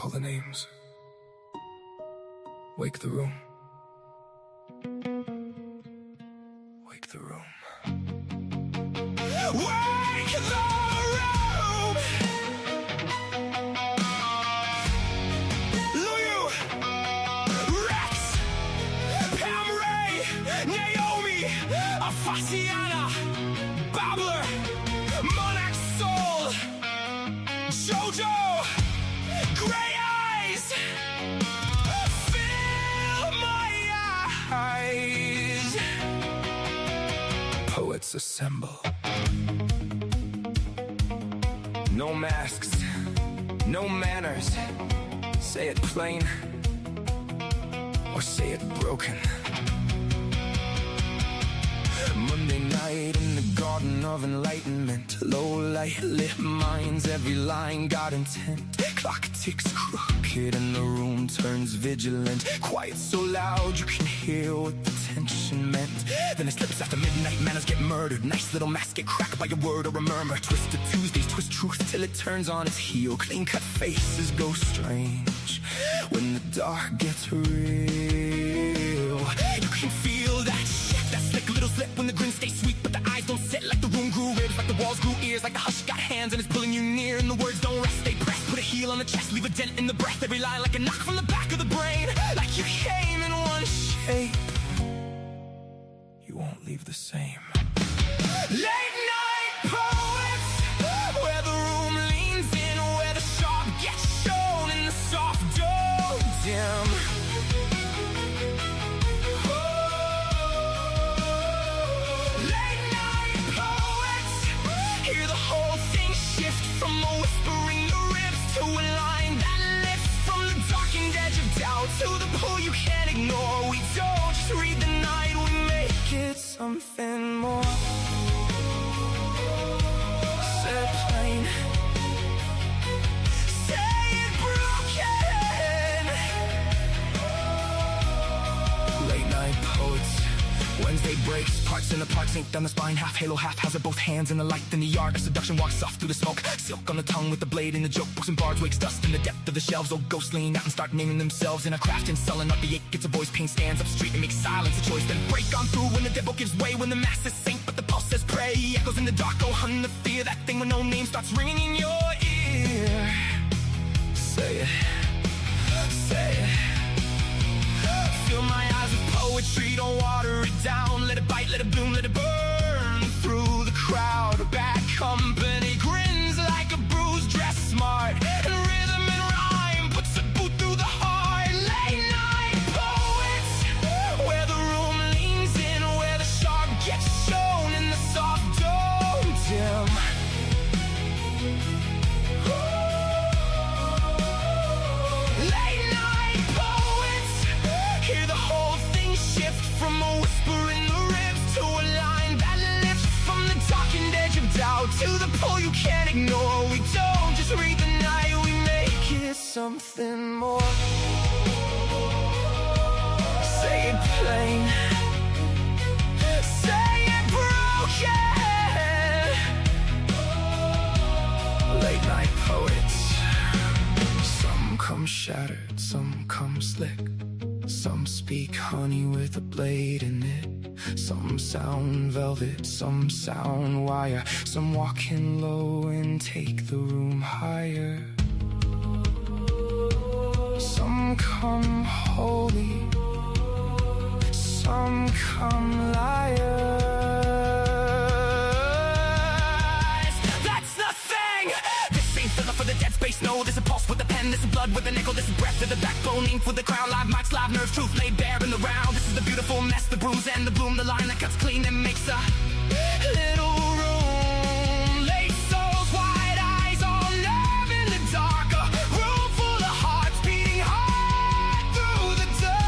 call the names. Wake the room. Wake the room. Wake the room! Luyu! Rex! Pam Ray! Naomi! Afasiana! Babbler! Monarch Soul! Jojo! Gray eyes! Fill my eyes! Poets assemble. No masks, no manners. Say it plain, or say it broken. Monday night in the garden of enlightenment. Low light lit minds, every line got intent. Clock ticks crooked and the room turns vigilant. Quiet so loud you can hear what the tension meant. Then it slips after midnight, manners get murdered. Nice little masks get cracked by a word or a murmur. Twisted Tuesdays twist truth till it turns on its heel. Clean cut faces go strange when the dark gets real. You can feel that shit, that slick little slip when the grin stays sweet, but the eyes don't sit. Like the room grew ribs, like the walls grew ears, like the hush got hands and it's pulling you near, and the words don't rest, they press. Put a heel on the chest, leave a dent in the breath. Every line like a knock from the back of the brain. Like you came in one shape, you won't leave the same. Late night poets, where the room leans in, where the sharp gets shown and the soft don't dim. Late night poets, hear the whole thing shift from a whisper in the ribs to a line that lifts from the darkened edge of doubt to the pull you can't ignore. We don't just read the night, we make it something more. Say it plain, say it broken. Late night poets, Wednesday breaks, parts in the parts, ink down the spine, half halo, half hazard, both hands in the light. Then the art of seduction walks soft through the smoke, silk on the tongue with the blade in the joke. Books and bards wakes dust in the depth of the shelves. Old ghosts lean out and start naming themselves in a craft and sullen up the ache. Gets a voice, pain stands up straight and makes silence a choice. Then break on through when the devil gives way, when the masses sink but the pulse says pray. Echoes in the dark, oh hun, the fear, that thing when no name starts ringing in your ear. Say it, say it. Fill my eyes with poetry, don't water it down. Let it bite, let it bloom, let it burn through the crowd. Bad company grins like a bruise, dressed smart, and rhythm and rhyme puts a boot through the heart. Late night poets, where the room leans in, where the sharp gets shown and the soft don't dim. Late night poets, hear the whole thing shift from a whisper in the ribs to a line that lifts from the darkened edge of doubt to the pull you can't ignore. We don't just read the night, we make it something more. Say it plain, say it broken. Late night poets, some come shattered, some come slick. Some speak honey with a blade in it. Some sound velvet, some sound wire. Some walk in low and take the room higher. Some come holy, some come liars. That's the thing! This ain't filler for the dead space, no. This is pulse with the pen, this is blood with the nickel, this is breath to the backbone, ink with the crown. Live mics, live nerves, truth laid bare in the round. This is the beautiful mess, the bruise and the bloom, the line that cuts clean and makes a little room. Late souls, wide eyes, all nerve in the dark. A room full of hearts beating hard through the dark.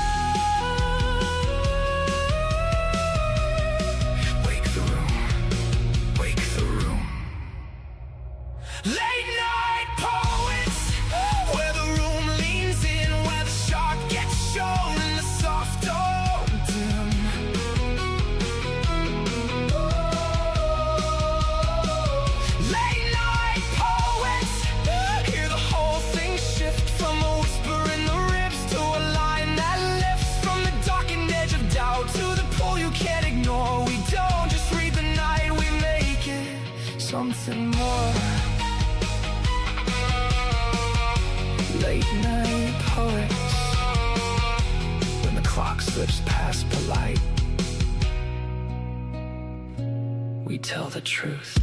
Wake the room, wake the room. Late night poets, where the room leans in, where the sharp gets shown and the soft don't dim. and more. Late night poets, when the clock slips past polite, we tell the truth.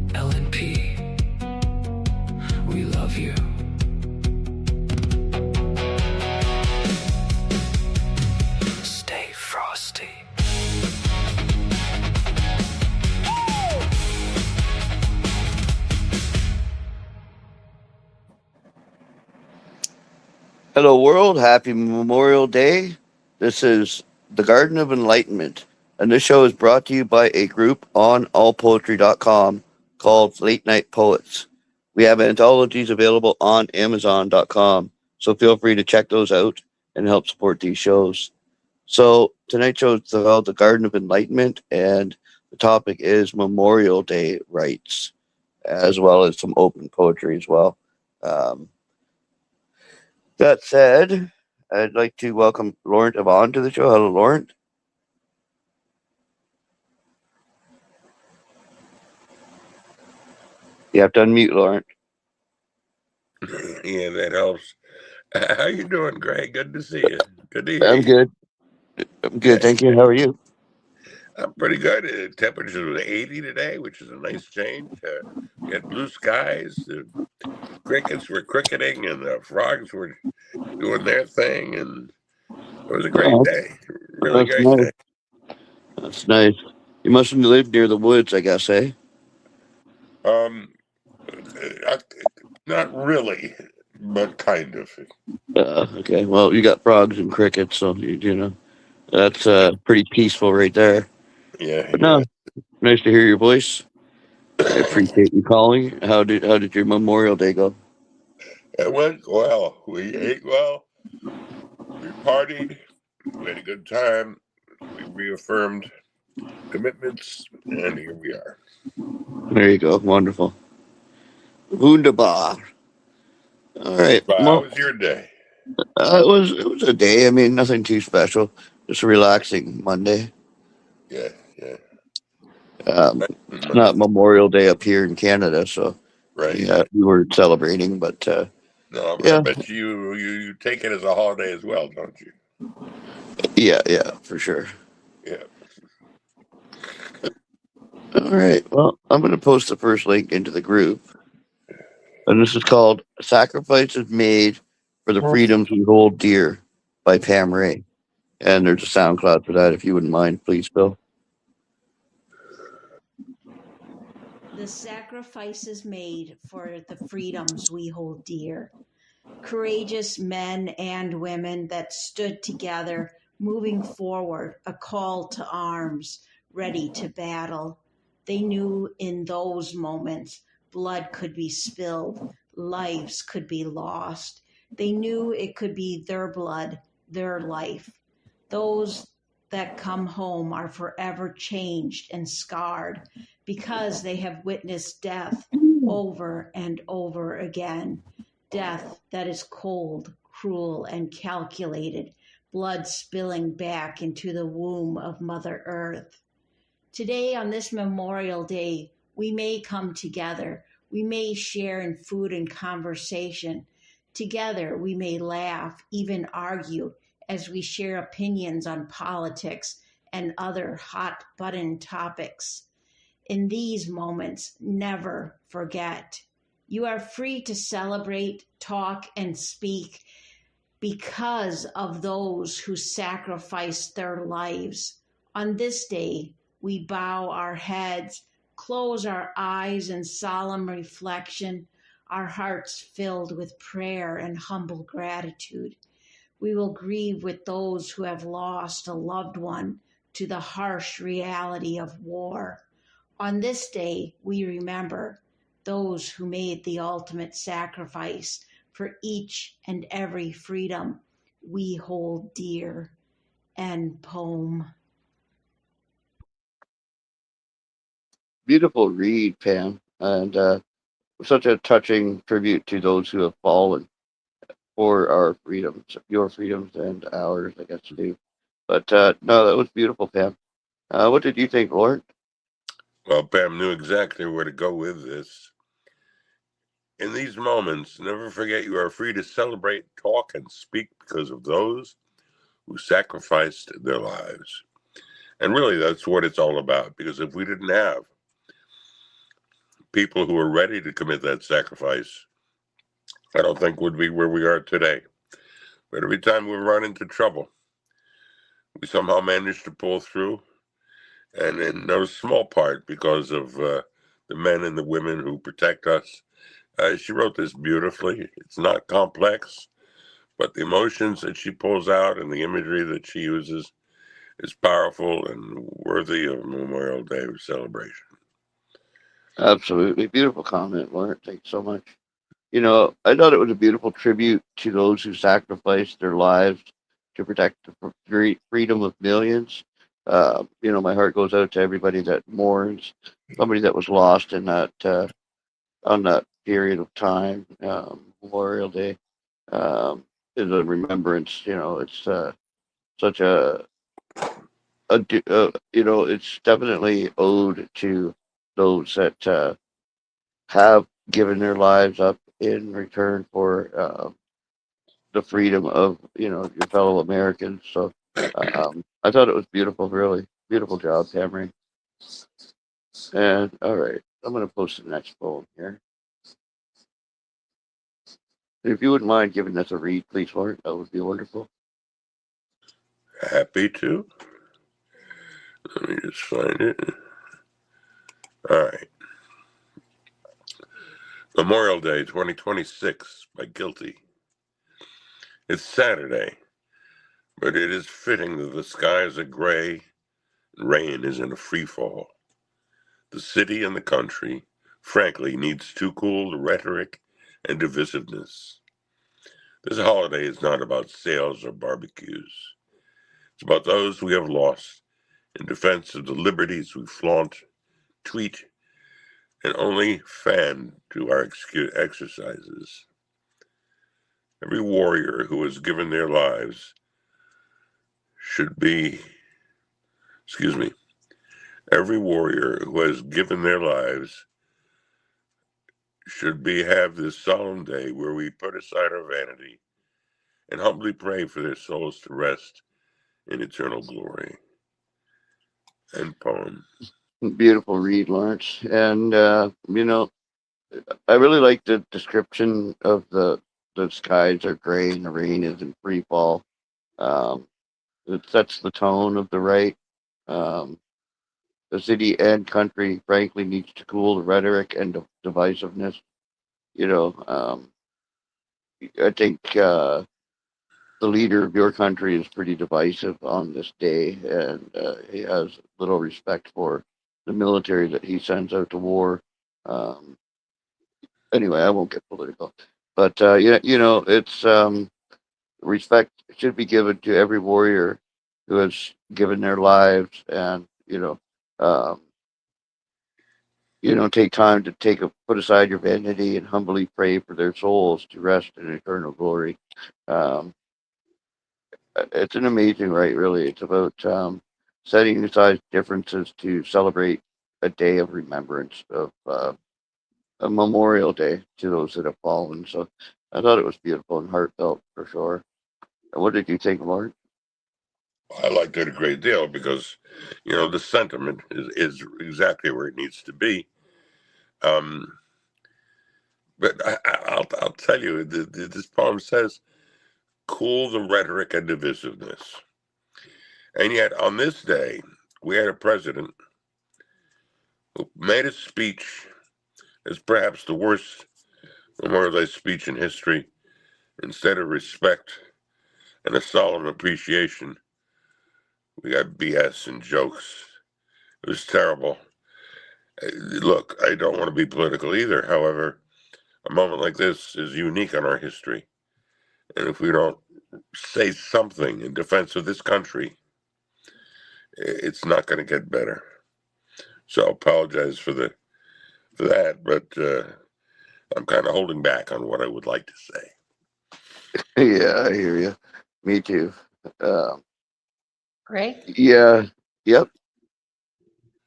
LNP, we love you. Stay frosty. Hello, world. Happy Memorial Day. This is the Garden of Enlightenment, and this show is brought to you by a group on allpoetry.com called Late Night Poets. We have anthologies available on amazon.com, so feel free to check those out and help support these shows. So, tonight's show is called the Garden of Enlightenment, and the topic is Memorial Day rights, as well as some open poetry as well. Um, that said, I'd like to welcome Laurent Avon to the show. Hello, Laurent. You have to unmute, Laurent. Yeah, that helps. How you doing, Greg? Good to see you. Good to hear I'm you. good. I'm good. Yeah, Thank you. How are you? I'm pretty good. Temperature was 80 today, which is a nice change. We had blue skies. The crickets were cricketing, and the frogs were doing their thing, and it was a great Oh, day. Really that's great nice. day. That's nice. You must have lived near the woods, I guess, eh? Um, uh, Not really, but kind of. Okay. Well, you got frogs and crickets, so you know that's pretty peaceful right there. Yeah, But yeah. no, nice to hear your voice. I appreciate you calling. How did your Memorial Day go? It went well. We ate well. We partied. We had a good time. We reaffirmed commitments, and here we are. There you go. Wonderful. Wunderbar. All right. But how Well, was your day? it was a day. I mean, nothing too special. Just a relaxing Monday. Yeah, yeah. It's not Memorial Day up here in Canada, so Right, yeah, right. we were celebrating. But No, but I yeah, bet you take it as a holiday as well, don't you? yeah, for sure. Yeah. All right. Well, I'm going to post the first link into the group, and this is called "Sacrifices Made for the Freedoms We Hold Dear" by Pam Ray. And there's a SoundCloud for that. If you wouldn't mind, please, Bill. The sacrifices made for the freedoms we hold dear. Courageous men and women that stood together, moving forward, a call to arms, ready to battle. They knew in those moments blood could be spilled, lives could be lost. They knew it could be their blood, their life. Those that come home are forever changed and scarred because they have witnessed death over and over again. Death that is cold, cruel, and calculated, blood spilling back into the womb of Mother Earth. Today, on this Memorial Day, we may come together. We may share in food and conversation. Together, we may laugh, even argue, as we share opinions on politics and other hot button topics. In these moments, never forget. You are free to celebrate, talk, and speak because of those who sacrificed their lives. On this day, we bow our heads, close our eyes in solemn reflection, our hearts filled with prayer and humble gratitude. We will grieve with those who have lost a loved one to the harsh reality of war. On this day, we remember those who made the ultimate sacrifice for each and every freedom we hold dear. End poem. Beautiful read, Pam, and such a touching tribute to those who have fallen for our freedoms, your freedoms and ours, I guess, too. But no, that was beautiful, Pam. What did you think, Lord? Well, Pam knew exactly where to go with this. In these moments, never forget you are free to celebrate, talk, and speak because of those who sacrificed their lives. And really, that's what it's all about. Because if we didn't have people who were ready to commit that sacrifice, I don't think we'd be where we are today. But every time we run into trouble, we somehow manage to pull through. And in no small part because of the men and the women who protect us. She wrote this beautifully. It's not complex, but the emotions that she pulls out and the imagery that she uses is powerful and worthy of Memorial Day celebration. Absolutely. Beautiful comment, Lauren. Thanks so much. You know, I thought it was a beautiful tribute to those who sacrificed their lives to protect the freedom of millions. You know, my heart goes out to everybody that mourns somebody that was lost in that on that period of time. Memorial Day is a remembrance. You know, it's such you know, it's definitely owed to those that have given their lives up in return for the freedom of, you know, your fellow Americans. So I thought it was beautiful, really beautiful job, Tammy. And all right, I'm going to post the next poem here. And if you wouldn't mind giving us a read, please, Lauren, that would be wonderful. Happy to. Let me just find it. All right. Memorial Day 2026 by Guilty. It's Saturday, but it is fitting that the skies are gray and rain is in a free fall. The city and the country, frankly, needs to cool the rhetoric and divisiveness. This holiday is not about sales or barbecues. It's about those we have lost in defense of the liberties we flaunt, tweet, and only fan to our exercises. Every warrior who has given their lives should be, every warrior who has given their lives should be have this solemn day where we put aside our vanity and humbly pray for their souls to rest in eternal glory. End poem. Beautiful read, Lawrence. And you know, I really like the description of the skies are gray and the rain is in free fall. Um, it sets the tone of the right. Um, the city and country, frankly, needs to cool the rhetoric and divisiveness. You know, I think the leader of your country is pretty divisive on this day, and he has little respect for the military that he sends out to war. Um, anyway, I won't get political, but yeah, you know, it's respect should be given to every warrior who has given their lives, and um, take time to put aside your vanity and humbly pray for their souls to rest in eternal glory. Um, it's an amazing right, really. It's about setting aside differences to celebrate a day of remembrance of a Memorial Day to those that have fallen. So I thought it was beautiful and heartfelt for sure. And what did you think, Mark? I liked it a great deal because, the sentiment is exactly where it needs to be. Um, but I'll tell you, this poem says, cool the rhetoric and divisiveness. And yet, on this day, we had a president who made a speech as perhaps the worst Memorial Day speech in history. Instead of respect and a solemn appreciation, we got BS and jokes. It was terrible. Look, I don't want to be political either. However, a moment like this is unique in our history. And if we don't say something in defense of this country, it's not going to get better. So I apologize for that, but I'm kind of holding back on what I would like to say. Yeah, I hear you. Me too. Um, Greg? yeah. Yep.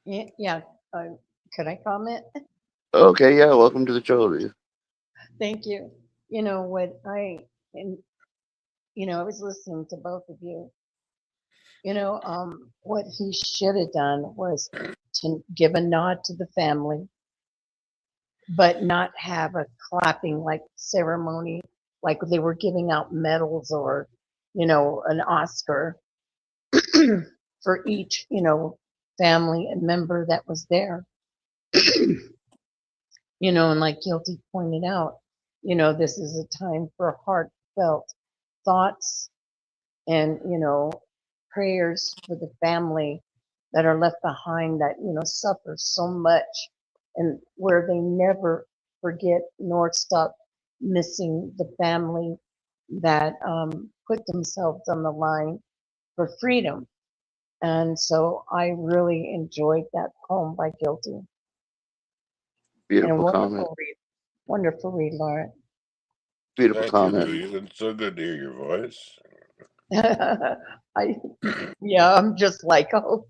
Yeah. Could I comment? Okay, yeah, welcome to the show, Luyu. Thank you. You know what and I was listening to both of you. What he should have done was to give a nod to the family, but not have a clapping like ceremony, like they were giving out medals or, an Oscar for each, family and member that was there. And like Guilty pointed out, this is a time for heartfelt thoughts and, prayers for the family that are left behind that, suffer so much and where they never forget nor stop missing the family that put themselves on the line for freedom. And so I really enjoyed that poem by Guilty. And a Beautiful comment. wonderful read, Laura. Beautiful Thank you, comment. Louise. It's so good to hear your voice. I'm just like, oh,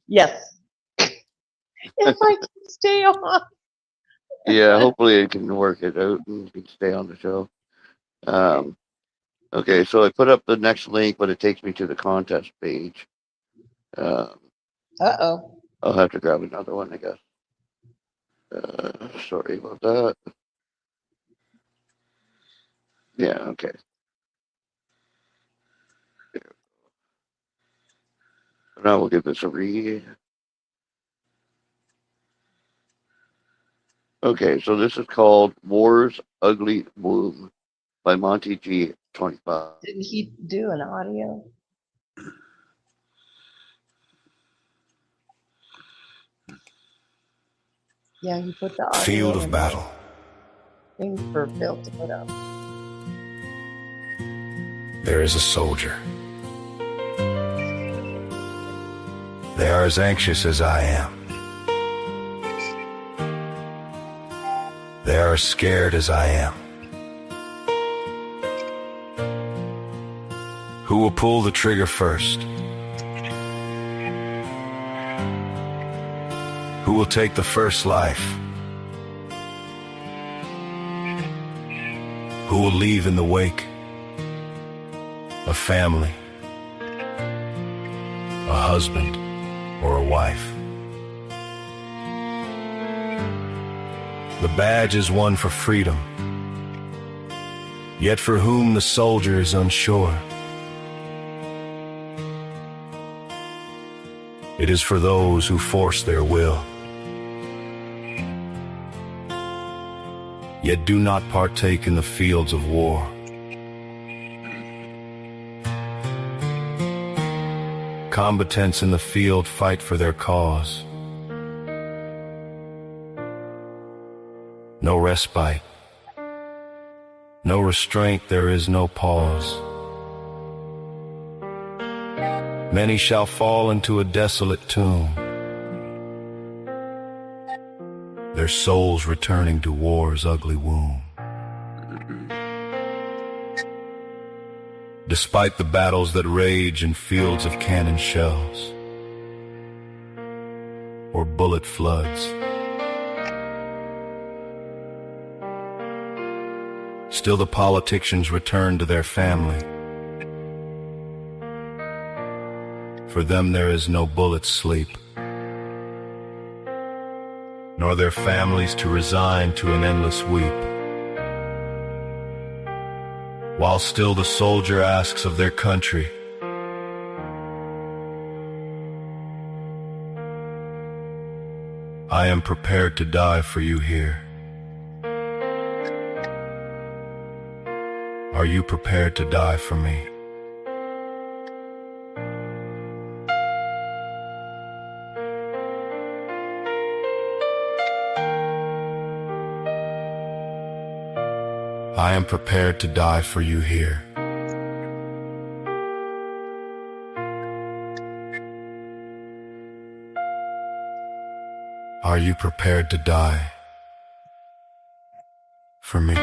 yes. If I can stay on. Yeah, hopefully I can work it out and you can stay on the show. Okay, so I put up the next link, but it takes me to the contest page. Uh-oh. I'll have to grab another one, I guess. Sorry about that. Yeah, okay. Now we'll give this a read. Okay, so this is called War's Ugly Womb by Monty G. 25. Didn't he do an audio? Yeah, he put the audio Field of in battle. the thing for Bill to put up. There is a soldier. They are as anxious as I am. They are as scared as I am. Who will pull the trigger first? Who will take the first life? Who will leave in the wake a family, a husband, or a wife? The badge is won for freedom, yet for whom the soldier is unsure. It is for those who force their will, yet do not partake in the fields of war. Combatants in the field fight for their cause. No respite, no restraint, there is no pause. Many shall fall into a desolate tomb, their souls returning to war's ugly womb. Despite the battles that rage in fields of cannon shells or bullet floods, still the politicians return to their family. For them there is no bullet sleep, nor their families to resign to an endless weep. While still the soldier asks of their country, I am prepared to die for you here. Are you prepared to die for me? I am prepared to die for you here. Are you prepared to die for me?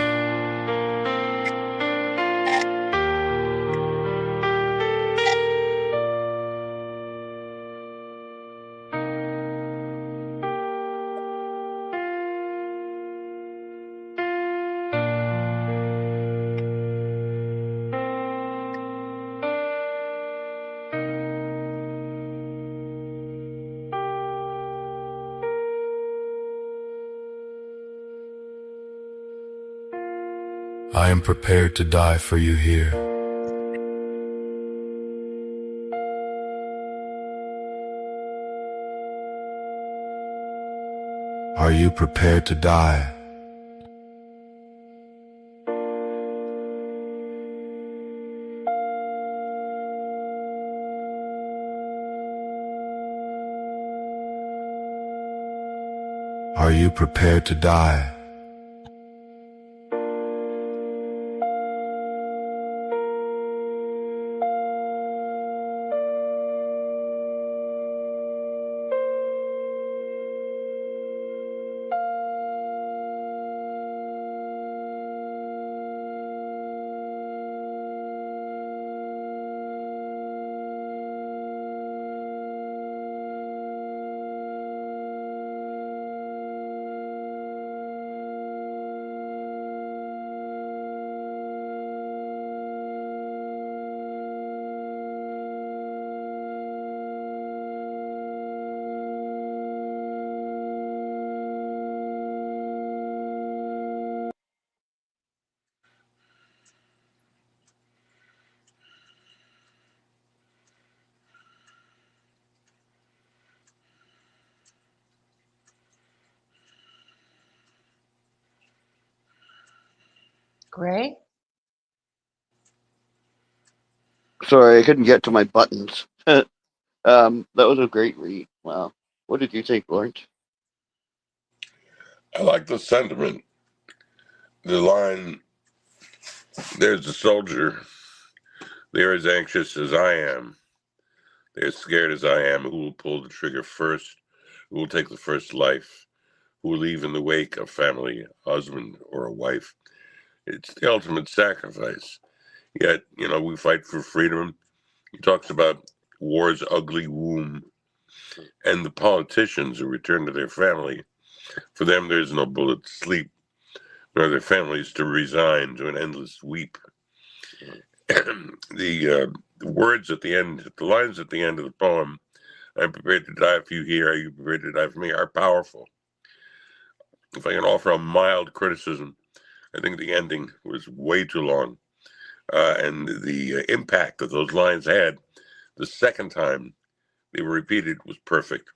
I am prepared to die for you here. Are you prepared to die? Are you prepared to die? Gray? Sorry, I couldn't get to my buttons. That was a great read. Wow. What did you think, Lawrence? I like the sentiment. The line, there's a soldier. They're as anxious as I am. They're as scared as I am. Who will pull the trigger first? Who will take the first life? Who will leave in the wake a family, a husband, or a wife? It's the ultimate sacrifice. Yet, we fight for freedom. He talks about war's ugly womb and the politicians who return to their family. For them, there's no bullet to sleep, nor their families to resign to an endless weep. The words at the end, the lines at the end of the poem, I'm prepared to die for you here, are you prepared to die for me, are powerful. If I can offer a mild criticism, I think the ending was way too long. And the impact that those lines had the second time they were repeated was perfect.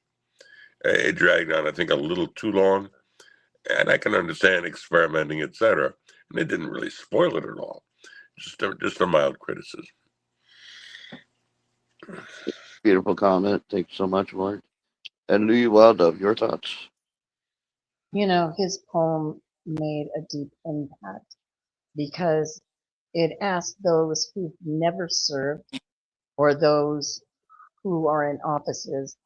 It dragged on, I think, a little too long. And I can understand experimenting, etc. And it didn't really spoil it at all. Just a mild criticism. Beautiful comment. Thank you so much, Lawrence. And Luyu Wild Dove, your thoughts? His poem made a deep impact because it asked those who've never served or those who are in offices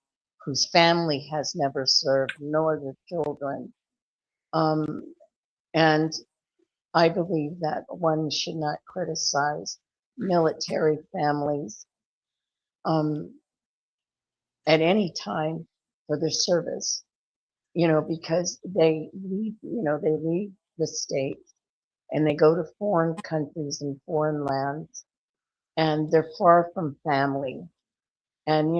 whose family has never served, nor their children. And I believe that one should not criticize military families at any time for their service, because they leave, they leave the state and they go to foreign countries and foreign lands and they're far from family. And,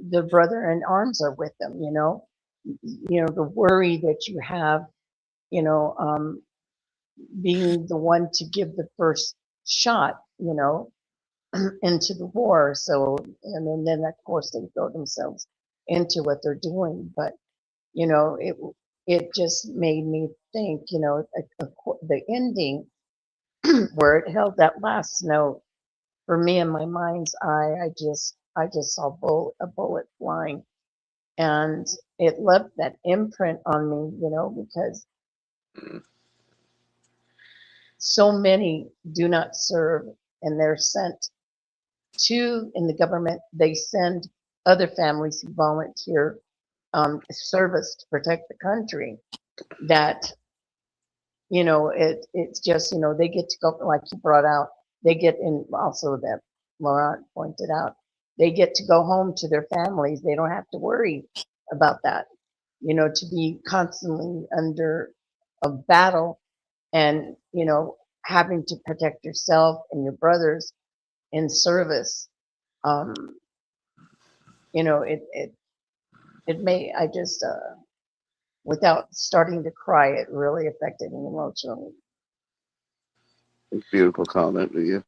the brother in arms are with them, the worry that you have, being the one to give the first shot, into the war. So, and then of course they throw themselves into what they're doing. But, it just made me think, the ending where it held that last note for me in my mind's eye, I just saw a bullet flying, and it left that imprint on me, because so many do not serve, and they're sent to in the government. They send other families who volunteer service to protect the country. That it's just they get to go, like you brought out, they get in also that Laurent pointed out, they get to go home to their families. They don't have to worry about that, to be constantly under a battle and having to protect yourself and your brothers in service. It may, I just without starting to cry, it really affected me emotionally. Beautiful comment, Luyu.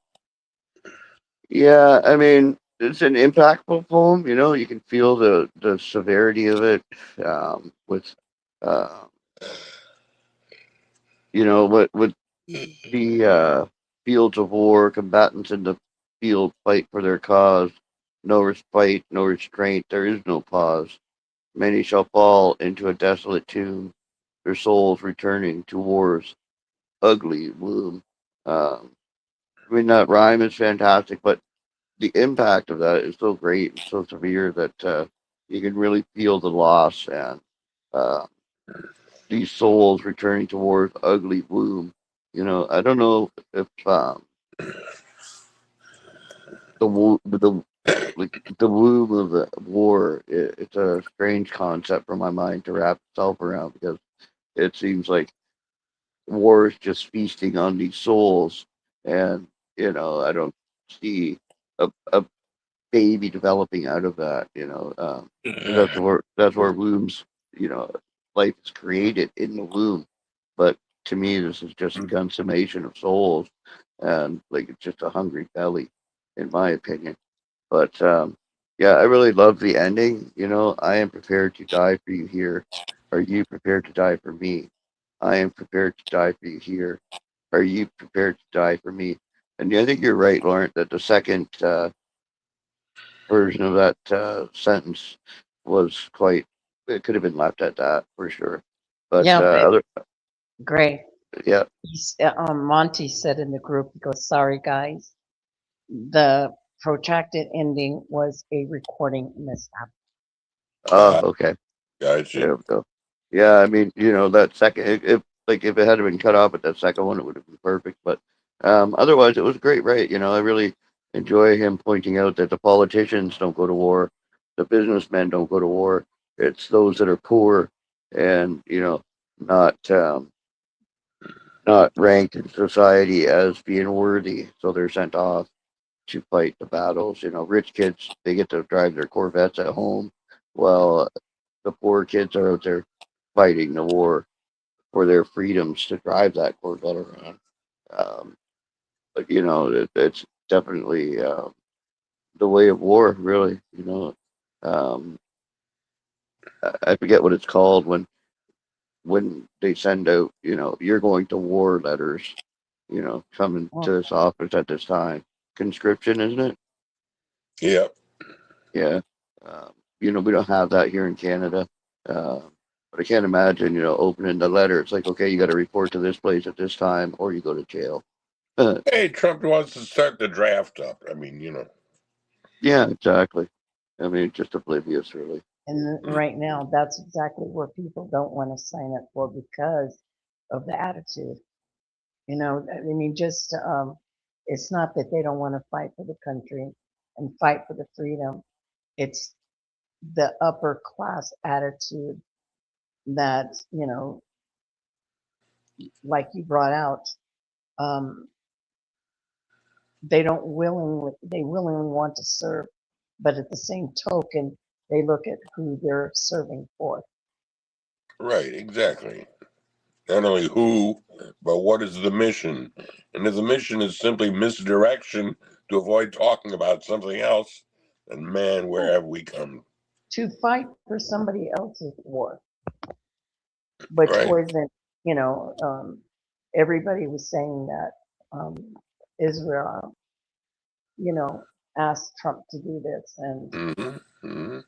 Yeah, I mean, it's an impactful poem. You know, you can feel the severity of it with, uh, you know, with the fields of war, combatants in the field fight for their cause. No respite, no restraint, there is no pause. Many shall fall into a desolate tomb, their souls returning to war's ugly womb. Um, I mean, that rhyme is fantastic, but the impact of that is so great and so severe that you can really feel the loss and uh, these souls returning towards ugly womb. You know, I don't know if the like the womb of the war. It's a strange concept for my mind to wrap itself around because it seems like war is just feasting on these souls, and you know, I don't see a baby developing out of that. You know, 'cause that's where wombs. You know, life is created in the womb, but to me, this is just a consummation of souls, and like it's just a hungry belly, in my opinion. But yeah, I really love the ending. You know, I am prepared to die for you here. Are you prepared to die for me? I am prepared to die for you here. Are you prepared to die for me? And I think you're right, Lauren, that the second version of that sentence was quite. It could have been left at that for sure. But Yeah, but other, great. yeah. Monty said in the group, he goes, sorry guys, the protracted ending was a recording mishap. Oh, okay. Gotcha. There we go. Yeah, I mean, you know, that second, if it had been cut off at that second one, it would have been perfect. But otherwise, it was great, right? You know, I really enjoy him pointing out that the politicians don't go to war, the businessmen don't go to war. It's those that are poor and you know not not ranked in society as being worthy, so they're sent off to fight the battles. You know, rich kids they get to drive their Corvettes at home, while the poor kids are out there fighting the war for their freedoms to drive that Corvette around. Um, but you know, it's definitely the way of war, really. You know, um, I forget what it's called when they send out, you know, you're going to war letters. You know, coming to Well, this office at this time. Conscription, isn't it? Yep. Yeah. You know, we don't have that here in Canada. Uh, but I can't imagine, you know, opening the letter. It's like, okay, you got to report to this place at this time, or you go to jail. Hey, Trump wants to start the draft up. I mean, you know. Yeah, exactly. I mean, just oblivious, really. and right now, that's exactly where people don't want to sign up for because of the attitude. You know, I mean, just it's not that they don't want to fight for the country and fight for the freedom. It's the upper class attitude that, you know, like you brought out, um, they willingly want to serve, but at the same token, they look at who they're serving for. Right, exactly. Not only who, but what is the mission? And if the mission is simply misdirection to avoid talking about something else, then man, where have we come? To fight for somebody else's war, which Right? wasn't, you know, everybody was saying that Israel, you know, asked Trump to do this, and Mm-hmm. Mm-hmm.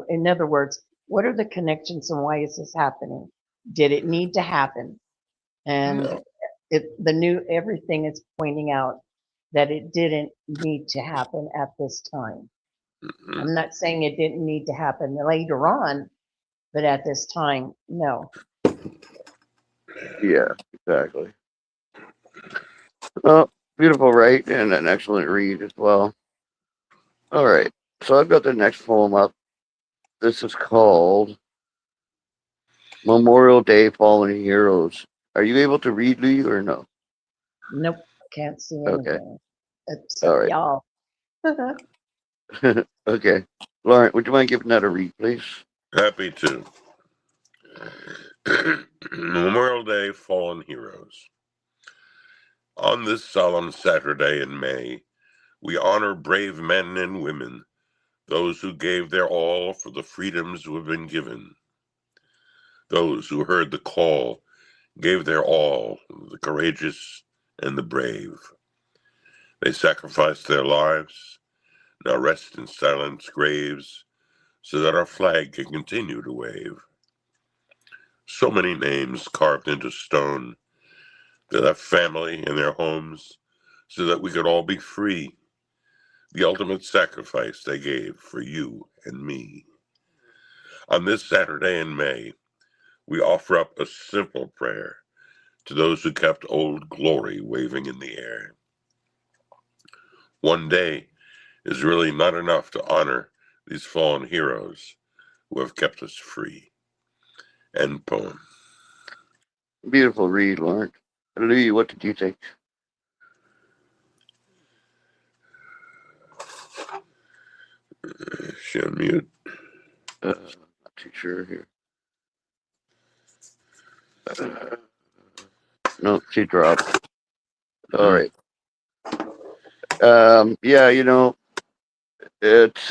in other words, what are the connections and why is this happening? Did it need to happen? And No. the new everything is pointing out that it didn't need to happen at this time. Mm-hmm. I'm not saying it didn't need to happen later on, but at this time, no. Yeah, exactly. Well, beautiful write and an excellent read as well. All right. So I've got the next poem up. This is called Memorial Day Fallen Heroes. Are you able to read, Lee, or no? Nope, can't see Okay. anything All except right. y'all. Okay. Lauren, would you mind giving that a read, please? Happy to. Memorial Day, Fallen Heroes. On On this solemn Saturday in May, we honor brave men and women, those who gave their all for the freedoms we've been given. Those who heard the call, gave their all, the courageous and the brave. They sacrificed their lives, now rest in silent graves, so that our flag can continue to wave. So many names carved into stone. They left family and their homes so that we could all be free. The ultimate sacrifice they gave for you and me. On this Saturday in May, we offer up a simple prayer to those who kept old glory waving in the air. One day is really not enough to honor these fallen heroes who have kept us free. End poem. Beautiful read, Lawrence. Luyu, what did you think? She unmute. Not too sure here. No, she dropped. All right. Yeah, it's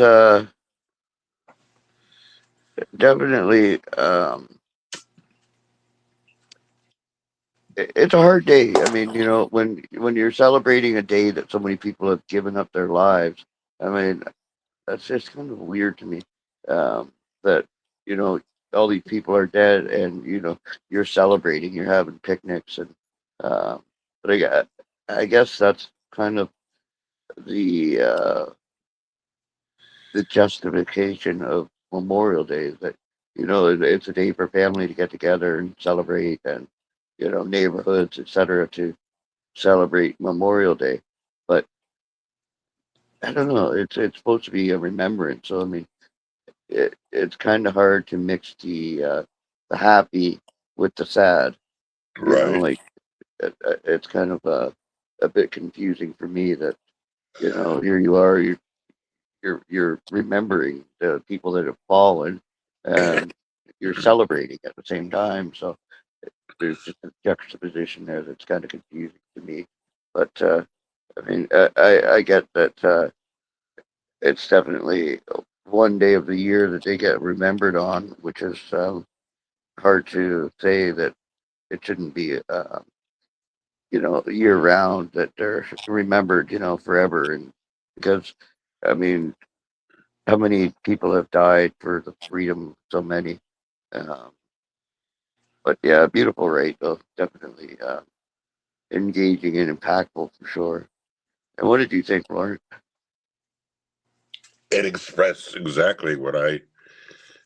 definitely it's a hard day. I mean, when you're celebrating a day that so many people have given up their lives, I mean, that's just kind of weird to me. That you know all these people are dead, and you're celebrating, you're having picnics, and but I guess that's kind of the uh, the justification of Memorial Day, that it's a day for family to get together and celebrate, and neighborhoods, etc., to celebrate Memorial Day. But I don't know. It's supposed to be a remembrance. So I mean, it's kind of hard to mix the happy with the sad. Right. Like it's kind of a bit confusing for me that here you are, you're remembering the people that have fallen, and you're celebrating at the same time. So there's just a juxtaposition there that's kind of confusing to me. But I mean, I get that it's definitely one day of the year that they get remembered on, which is hard to say that it shouldn't be, year round, that they're remembered, forever. And because, I mean, how many people have died for the freedom? So many. Um, but yeah, beautiful, right? Though definitely engaging and impactful for sure. And what did you think, Lauren? It expressed exactly what I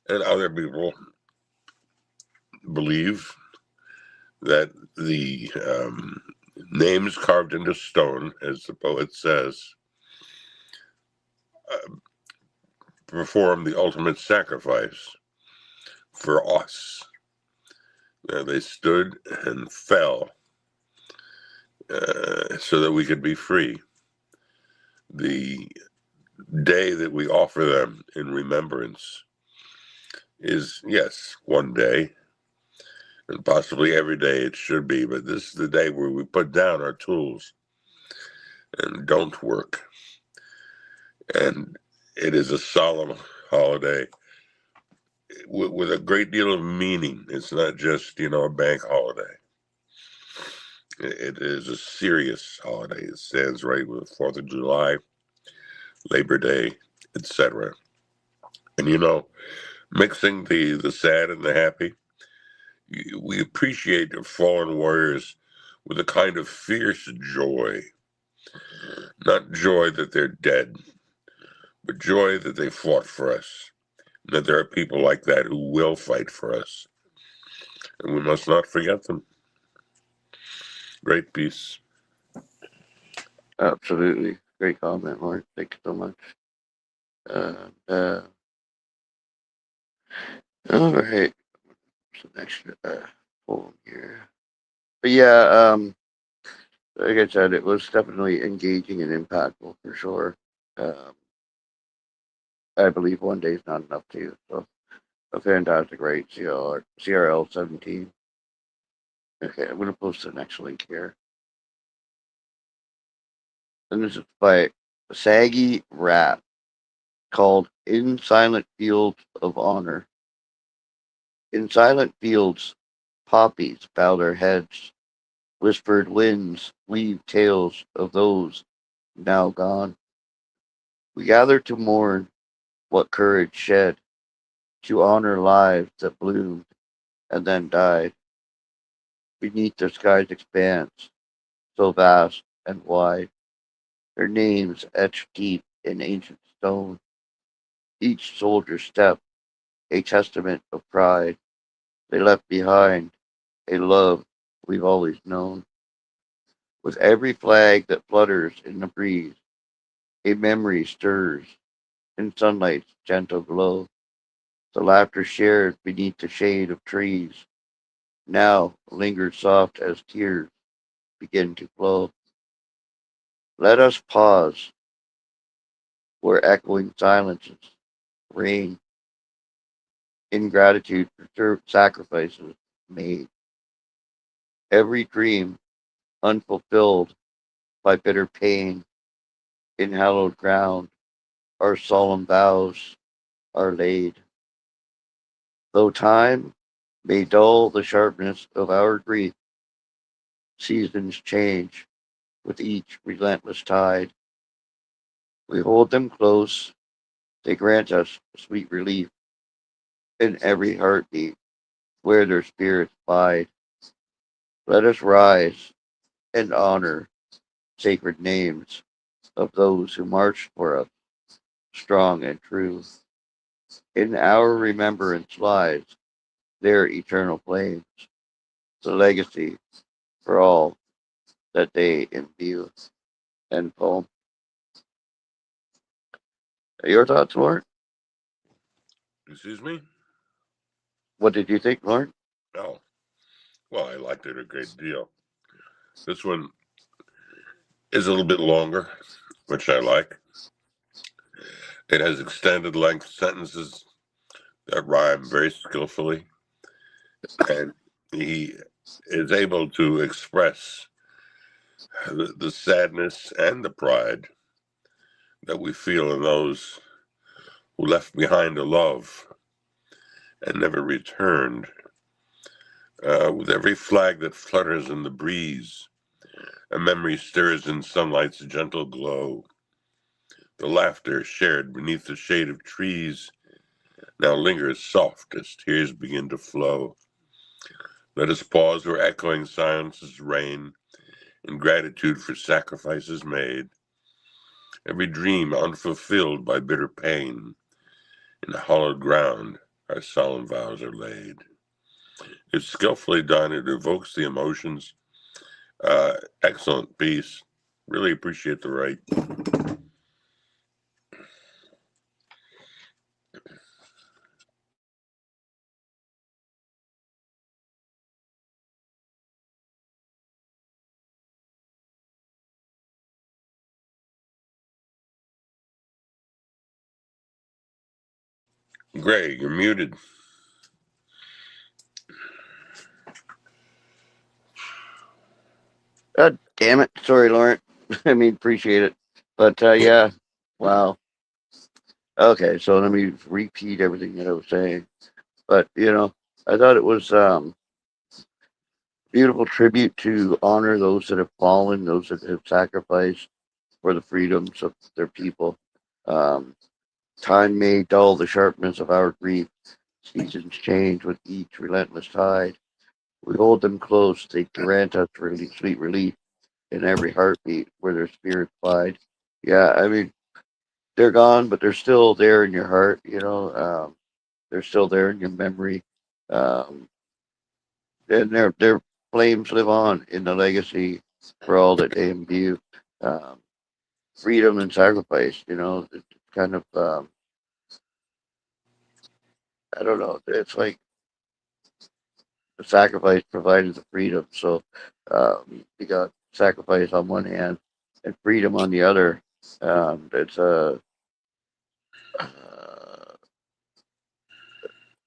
and other people believe, that the names carved into stone, as the poet says, uh, perform the ultimate sacrifice for us. They stood and fell so that we could be free. The day that we offer them in remembrance is, yes, one day, and possibly every day it should be, but this is the day where we put down our tools and don't work. And it is a solemn holiday with a great deal of meaning. It's not just, a bank holiday. It is a serious holiday. It stands right with 4th of July, Labor Day, etc. And, mixing the sad and the happy, we appreciate the fallen warriors with a kind of fierce joy. Not joy that they're dead, but joy that they fought for us. And that there are people like that who will fight for us. And we must not forget them. Great piece. Absolutely. Great comment, Lauren. Thank you so much. Uh, all right. So next poem here. But yeah, like I said, it was definitely engaging and impactful for sure. Um, I believe one day is not enough too. So a fantastic rate, CRL 17. Okay, I'm gonna post the next link here. And this is by Saggy Rat, called In Silent Fields of Honor. In silent fields, poppies bow their heads, whispered winds weave tales of those now gone. We gather to mourn what courage shed, to honor lives that bloomed and then died beneath the sky's expanse, so vast and wide. Their names etched deep in ancient stone, each soldier's step a testament of pride. They left behind a love we've always known. With every flag that flutters in the breeze, a memory stirs in sunlight's gentle glow. The laughter shared beneath the shade of trees now lingers soft as tears begin to flow. Let us pause where echoing silences reign in gratitude for sacrifices made. Every dream unfulfilled by bitter pain in hallowed ground, our solemn vows are laid. Though time may dull the sharpness of our grief, seasons change with each relentless tide. We hold them close, they grant us sweet relief in every heartbeat where their spirits bide. Let us rise and honor sacred names of those who marched for us, strong and true. In our remembrance lies their eternal flames, the legacy for all that they imbue. End poem. Your thoughts, Lauren? Excuse me? What did you think, Lauren? Oh, well, I liked it a great deal. This one is a little bit longer, which I like. It has extended length sentences that rhyme very skillfully, and he is able to express the sadness and the pride that we feel in those who left behind a love and never returned. With every flag that flutters in the breeze, a memory stirs in sunlight's gentle glow. The laughter shared beneath the shade of trees now lingers soft as tears begin to flow. Let us pause where echoing silences reign in gratitude for sacrifices made. Every dream unfulfilled by bitter pain, in hollowed ground our solemn vows are laid. It's skillfully done. It evokes the emotions. Excellent piece. Really appreciate the write. Greg, you're muted. God damn it. Sorry, Lauren. I mean, appreciate it. But yeah, wow. Okay, so let me repeat everything that I was saying. But, I thought it was beautiful tribute to honor those that have fallen, those that have sacrificed for the freedoms of their people. Um, Time may dull the sharpness of our grief. Seasons change with each relentless tide. We hold them close. They grant us sweet relief in every heartbeat where their spirits bide. Yeah, I mean, they're gone, but they're still there in your heart. They're still there in your memory, um, and their flames live on in the legacy for all that they imbue. Um, Freedom and sacrifice. It's kind of I don't know. It's like the sacrifice provided the freedom. So you got sacrifice on one hand and freedom on the other. It's a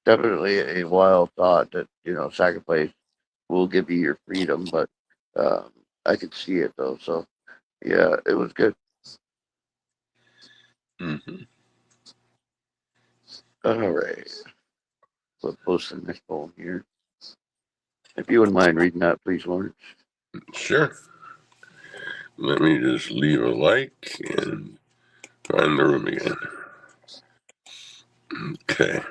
definitely a wild thought that sacrifice will give you your freedom, but um, I could see it though. So Yeah, it was good. Hmm. All right. We'll post the next poem here. If you wouldn't mind reading that, please, Lawrence. Sure. Let me just leave a like and find the room again. Okay.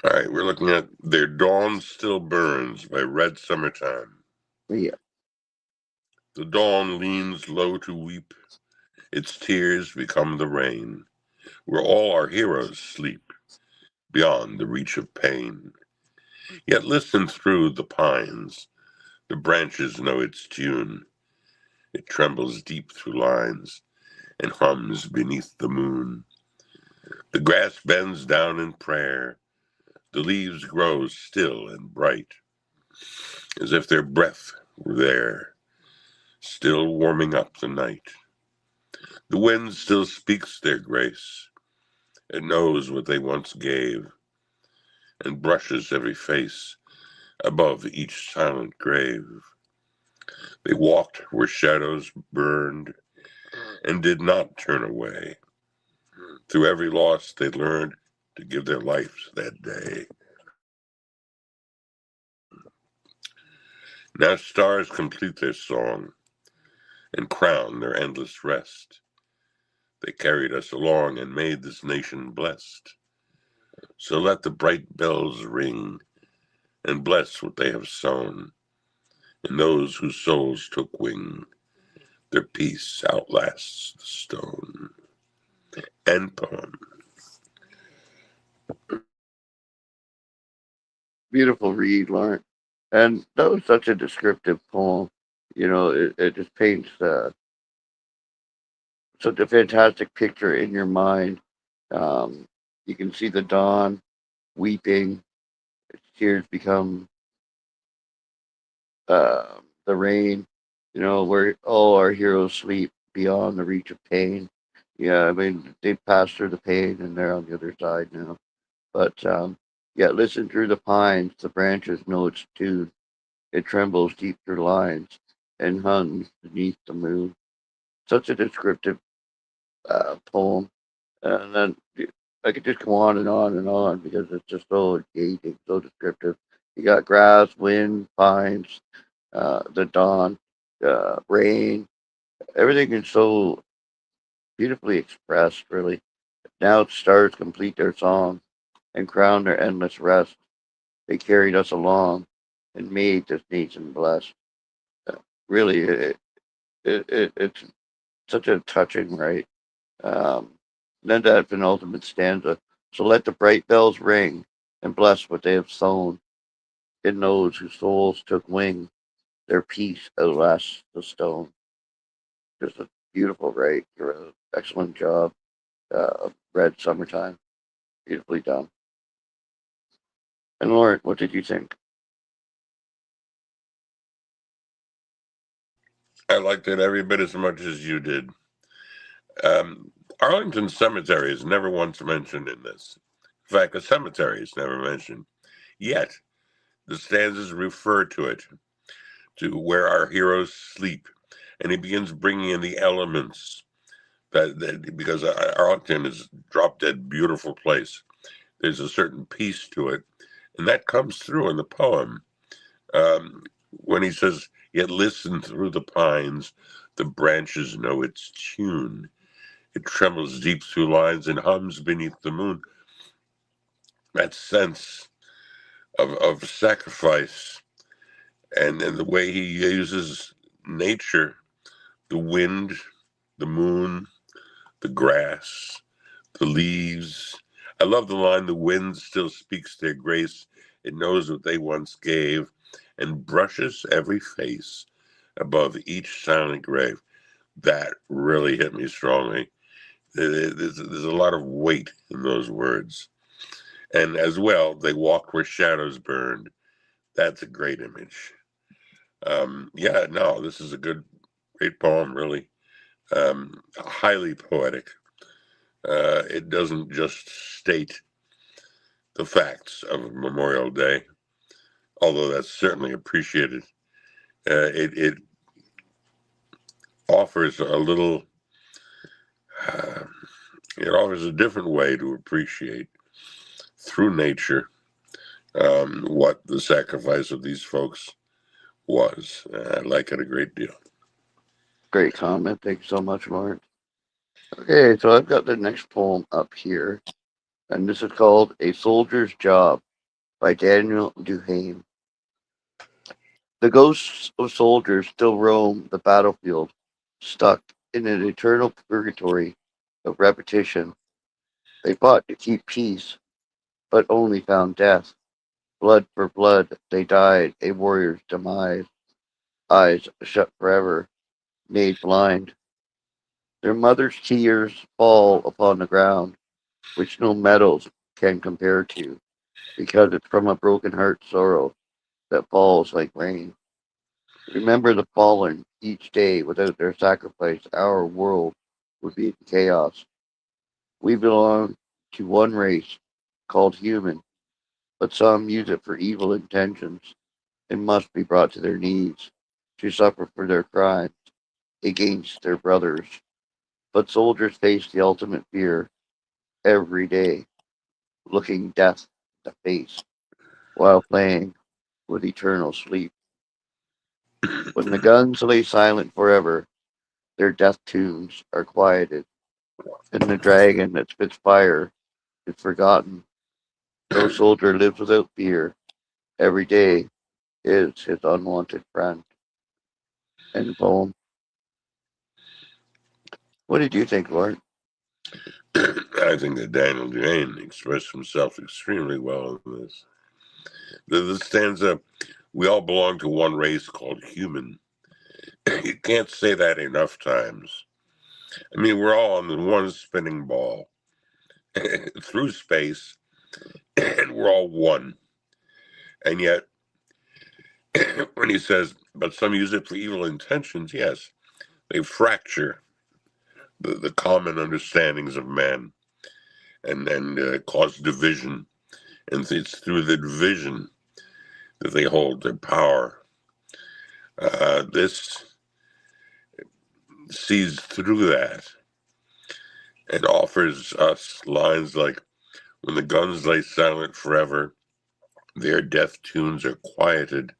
All right, we're looking at Their Dawn Still Burns by Red Summertime. Yeah. The dawn leans low to weep. Its tears become the rain, where all our heroes sleep, beyond the reach of pain. Yet listen through the pines. The branches know its tune. It trembles deep through lines and hums beneath the moon. The grass bends down in prayer. The leaves grow still and bright, as if their breath were there, still warming up the night. The wind still speaks their grace. It knows what they once gave, and brushes every face above each silent grave. They walked where shadows burned and did not turn away. Through every loss they learned to give their lives that day. Now stars complete their song and crown their endless rest. They carried us along and made this nation blessed. So let the bright bells ring and bless what they have sown, and those whose souls took wing, their peace outlasts the stone. End poem. Beautiful read, Lawrence. And that was such a descriptive poem. It just paints such a fantastic picture in your mind. Um, you can see the dawn weeping, tears become the rain, where all our heroes sleep beyond the reach of pain. Yeah, I mean, they've passed through the pain and they're on the other side now. But yeah, listen through the pines, the branches know its tune. It trembles deep through lines and hums beneath the moon. Such a descriptive poem. And then I could just go on and on and on because it's just so engaging, so descriptive. You got grass, wind, pines, the dawn, rain. Everything is so beautifully expressed, really. Now stars complete their song and crown their endless rest. They carried us along and made this nation blessed. Uh, Really, it's such a touching, right? Um, then that penultimate stanza. So let the bright bells ring and bless what they have sown in those whose souls took wing. Their peace outlasts the stone. Just a beautiful, right? Excellent job, Red Summertime. Beautifully done. And Lauren, what did you think? I liked it every bit as much as you did. Um, Arlington Cemetery is never once mentioned in this. In fact, the cemetery is never mentioned. Yet, the stanzas refer to it, to where our heroes sleep. And he begins bringing in the elements because Arlington is a drop dead beautiful place. There's a certain peace to it, and that comes through in the poem. When he says, "Yet listen through the pines, the branches know its tune. It trembles deep through lines and hums beneath the moon." That sense of sacrifice and the way he uses nature, the wind, the moon, the grass, the leaves. I love the line, "The wind still speaks their grace. It knows what they once gave and brushes every face above each silent grave." That really hit me strongly. There's a lot of weight in those words. And as well, "They walk where shadows burned." That's a great image. Yeah, no, this is a great poem, really. Highly poetic. It doesn't just state the facts of Memorial Day, although that's certainly appreciated. it offers a little, it offers a different way to appreciate through nature what the sacrifice of these folks was. I like it a great deal. Great comment. Thanks so much, Lawrence. Okay, so I've got the next poem up here, and this is called A Soldier's Job by Daniel Duhame. The ghosts of soldiers still roam the battlefield, stuck in an eternal purgatory of repetition. They fought to keep peace, but only found death. Blood for blood, they died a warrior's demise, eyes shut forever, made blind. Their mother's tears fall upon the ground, which no metals can compare to, because it's from a broken heart sorrow that falls like rain. Remember the fallen each day. Without their sacrifice, our world would be in chaos. We belong to one race called human, but some use it for evil intentions and must be brought to their knees to suffer for their crimes against their brothers. But soldiers face the ultimate fear every day, looking death in the face while playing with eternal sleep. When the guns lay silent forever, their death tunes are quieted, and the dragon that spits fire is forgotten. No soldier lives without fear. Every day is his unwanted friend. End poem. What did you think, Lord? I think that Daniel Duane expressed himself extremely well in this. The stanza, we all belong to one race called human. You can't say that enough times. I mean, we're all on the one spinning ball through space, and we're all one. And yet, when he says, but some use it for evil intentions, yes, they fracture the common understandings of man and cause division. And it's through the division that they hold their power. This sees through that and offers us lines like, when the guns lay silent forever, their death tunes are quieted,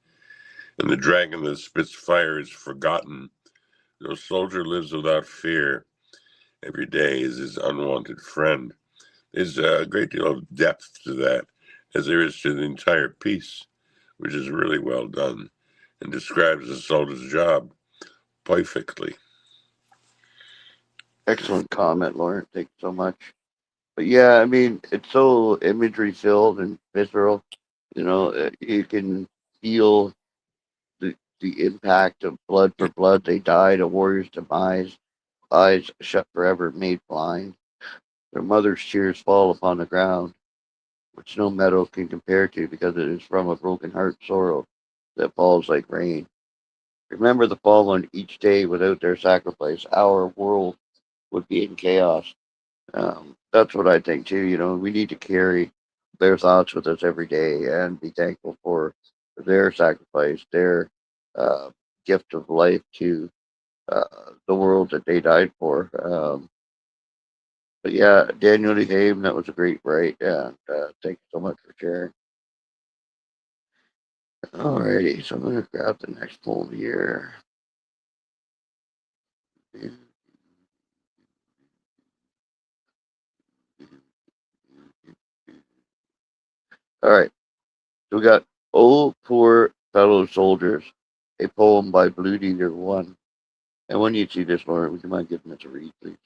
and the dragon that spits fire is forgotten. No soldier lives without fear. Every day is his unwanted friend. There's a great deal of depth to that, as there is to the entire piece, which is really well done and describes the soldier's job perfectly. Excellent comment, Lauren. Thank you so much. But yeah, I mean, it's so imagery filled and visceral. You can feel the impact of blood for blood. They died a warrior's demise, eyes shut forever, made blind. Their mother's tears fall upon the ground, which no metal can compare to, because it is from a broken heart sorrow that falls like rain. Remember the fallen each day. Without their sacrifice, our world would be in chaos. That's what I think too. We need to carry their thoughts with us every day and be thankful for their sacrifice, their uh, gift of life to the world that they died for. But yeah, Daniel Dehaven, that was a great write, and thank you so much for sharing. Alrighty, so I'm going to grab the next poem here. All right, so we got "Oh Poor Fellow Soldiers," a poem by Blue Eater One. And when you see this, Lauren, would you mind giving it a read, please?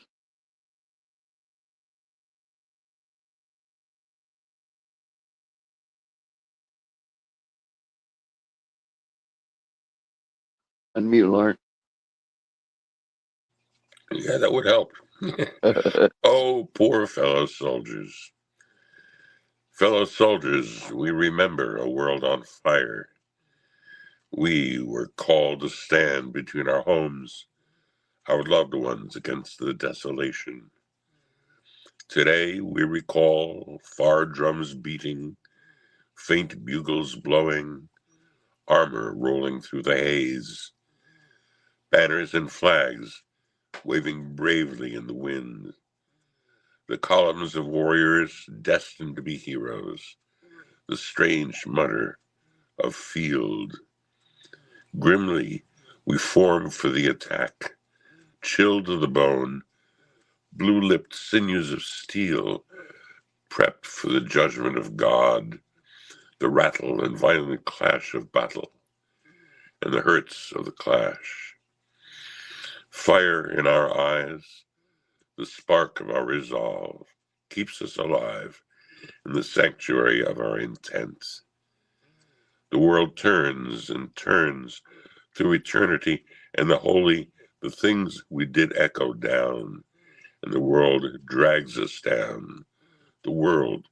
Unmute, Lauren. Yeah, that would help. Oh, poor fellow soldiers. Fellow soldiers, we remember a world on fire. We were called to stand between our homes, our loved ones, against the desolation. Today we recall far drums beating, faint bugles blowing, armor rolling through the haze, banners and flags waving bravely in the wind, the columns of warriors destined to be heroes, the strange mutter of field. Grimly we form for the attack, chilled to the bone, blue-lipped sinews of steel, prepped for the judgment of God, the rattle and violent clash of battle, and the hurts of the clash. Fire in our eyes, the spark of our resolve, keeps us alive in the sanctuary of our intent. The world turns and turns through eternity, and the things we did echo down, and the world drags us down. The world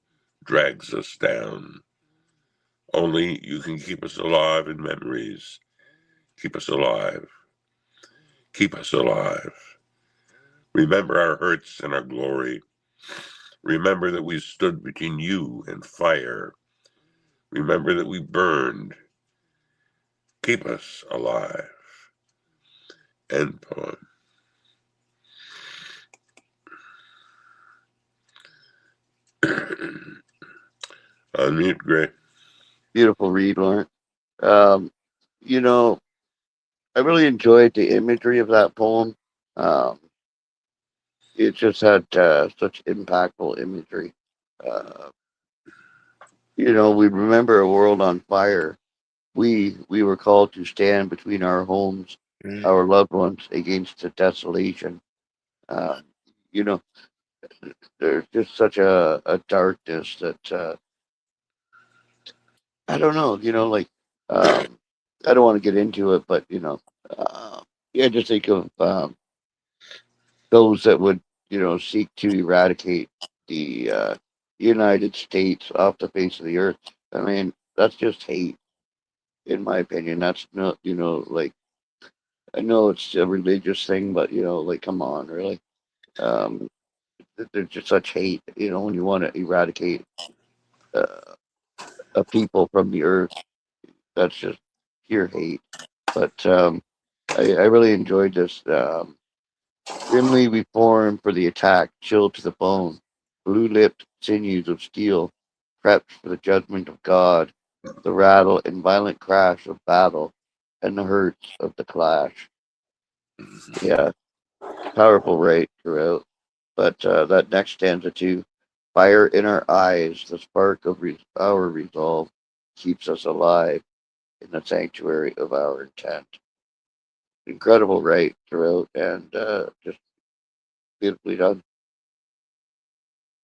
drags us down. Only you can keep us alive in memories. Keep us alive. Keep us alive. Remember our hurts and our glory. Remember that we stood between you and fire. Remember that we burned. Keep us alive. End poem. Unmute, Gray. Beautiful read, Lauren. Um, you know, I really enjoyed the imagery of that poem. Um, it just had such impactful imagery. Uh, we remember a world on fire. We were called to stand between our homes, our loved ones, against the desolation. Um, you know, there's just such a darkness that I don't know. I don't want to get into it, but yeah, just think of those that would seek to eradicate the United States off the face of the earth. I mean, that's just hate, in my opinion. That's not, like, I know it's a religious thing, but like, come on, really. Um, there's just such hate, when you want to eradicate uh, a people from the earth. That's just pure hate. But I really enjoyed this. Grimly we form for the attack, chilled to the bone, blue-lipped sinews of steel, prepped for the judgment of God, the rattle and violent crash of battle, and the hurts of the clash. Yeah, powerful right throughout. But that next stanza too, fire in our eyes, the spark of our resolve, keeps us alive in the sanctuary of our intent. Incredible right throughout, and just beautifully done.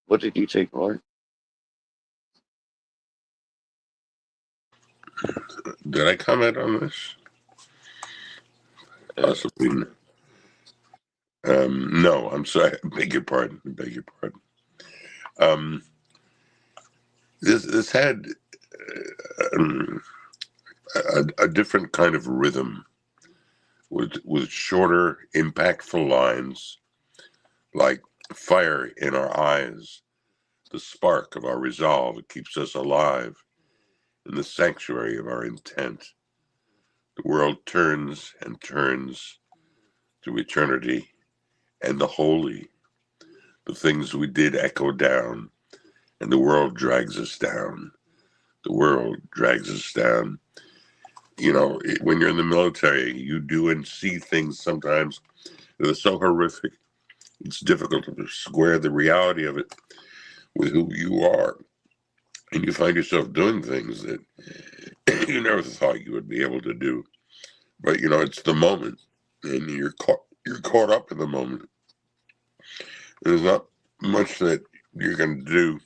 What did you think, Lauren? Did I comment on this? Possibly. No, I'm sorry. I beg your pardon. Um, this had um, a different kind of rhythm with shorter, impactful lines like fire in our eyes, the spark of our resolve. It keeps us alive in the sanctuary of our intent. The world turns and turns to eternity, and the things we did echo down, and the world drags us down. The world drags us down. When you're in the military, you do and see things sometimes that are so horrific, it's difficult to square the reality of it with who you are. And you find yourself doing things that you never thought you would be able to do. But it's the moment, and you're caught up in the moment. There's not much that you're going to do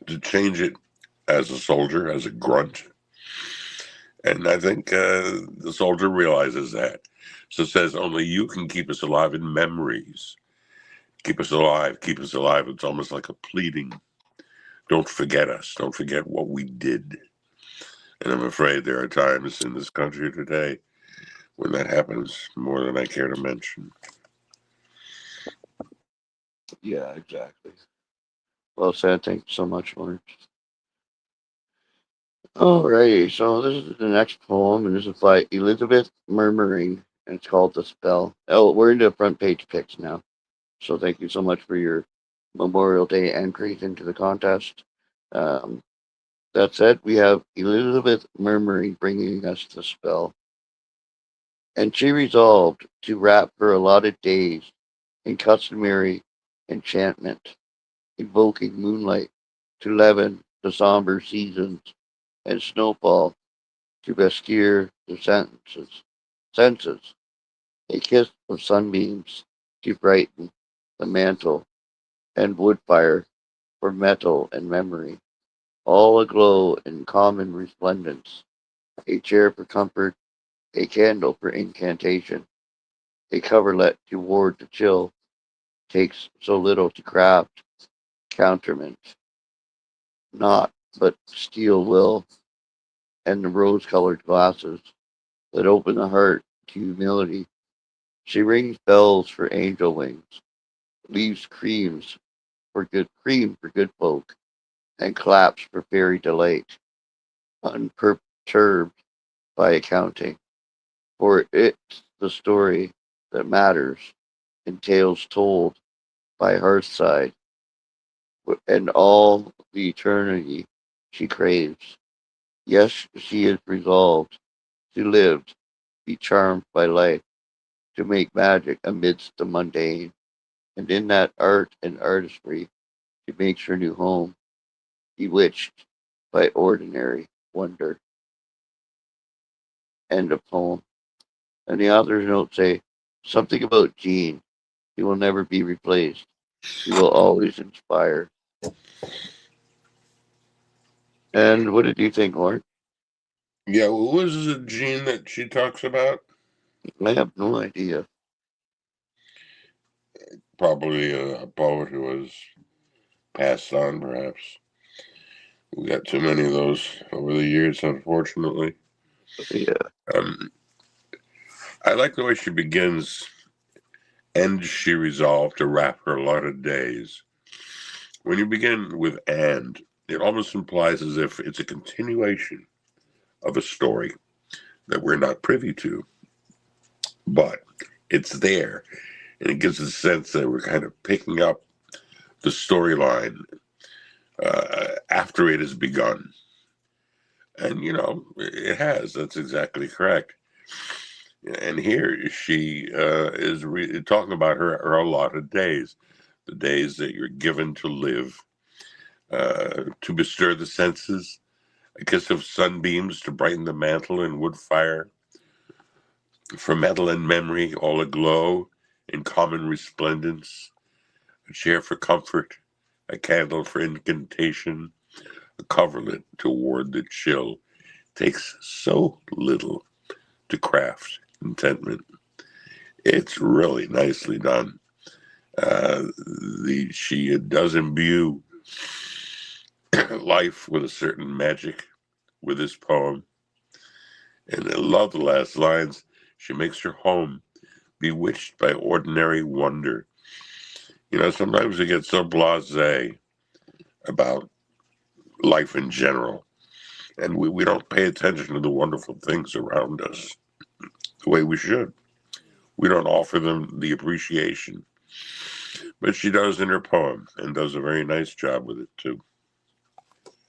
to change it as a soldier, as a grunt. And I think the soldier realizes that. So it says, only you can keep us alive in memories. Keep us alive, keep us alive. It's almost like a pleading. Don't forget us. Don't forget what we did. And I'm afraid there are times in this country today when that happens more than I care to mention. Yeah, exactly. Well said. Thank you so much, Lauren. Alrighty, so this is the next poem, and this is by Elizabeth Murmuring, and it's called The Spell. Oh, we're into front page picks now, so thank you so much for your Memorial Day entries into the contest. Um, that said, we have Elizabeth Murmuring bringing us The Spell. And she resolved to wrap her allotted days in customary enchantment, invoking moonlight to leaven the somber seasons and snowfall to obscure the senses, a kiss of sunbeams to brighten the mantle, and wood fire for metal and memory, all aglow in common resplendence, a chair for comfort, a candle for incantation, a coverlet to ward the chill, takes so little to craft counterment, not but steel will, and the rose-colored glasses that open the heart to humility. She rings bells for angel wings, leaves cream for good folk, and claps for fairy delight, unperturbed by accounting. For it's the story that matters, in tales told by hearthside, and all the eternity she craves. Yes, she is resolved to live, be charmed by life, to make magic amidst the mundane, and in that art and artistry she makes her new home, bewitched by ordinary wonder. End of poem. And the author's notes say something about Jean. He will never be replaced. He will always inspire. And what did you think, Lauren? Yeah, what was the gene that she talks about? I have no idea. Probably a poet who was passed on, perhaps. We got too many of those over the years, unfortunately. Yeah, Um, I like the way she begins, and she resolved to wrap her allotted days. When you begin with and, it almost implies as if it's a continuation of a story that we're not privy to, but it's there. And it gives a sense that we're kind of picking up the storyline after it has begun. And, it has. That's exactly correct. And here she is talking about her allotted days, the days that you're given to live, to bestir the senses, a kiss of sunbeams to brighten the mantle and wood fire, for metal and memory all aglow in common resplendence, a chair for comfort, a candle for incantation, a coverlet to ward the chill. Takes so little to craft contentment. It's really nicely done. She does imbue life with a certain magic with this poem. And I love the last lines. She makes her home bewitched by ordinary wonder. Sometimes we get so blasé about life in general, and we don't pay attention to the wonderful things around us the way we should. We don't offer them the appreciation. But she does in her poem, and does a very nice job with it, too.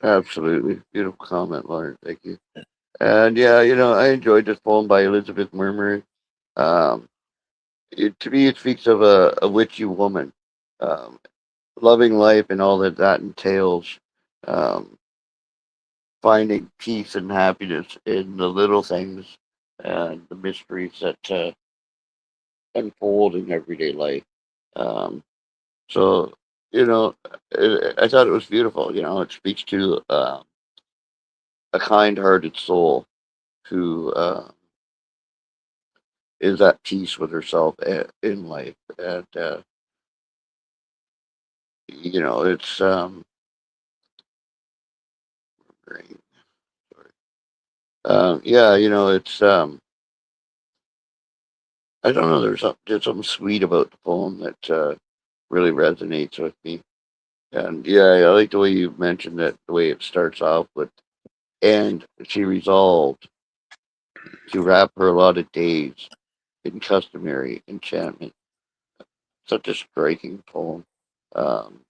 absolutely. Beautiful comment, Lauren. Thank you. And yeah, I enjoyed this poem by Elizabeth Murmuring. Um, to me, it speaks of a witchy woman, um, loving life and all that that entails, um, finding peace and happiness in the little things and the mysteries that unfold in everyday life. Um, so, I thought it was beautiful. It speaks to a kind-hearted soul who is at peace with herself in life, and it's great. Yeah, it's I don't know. There's something sweet about the poem that really resonates with me. And yeah, I like the way you mentioned that the way it starts off with and she resolved to wrap her allotted days in customary enchantment. Such a striking poem. Um,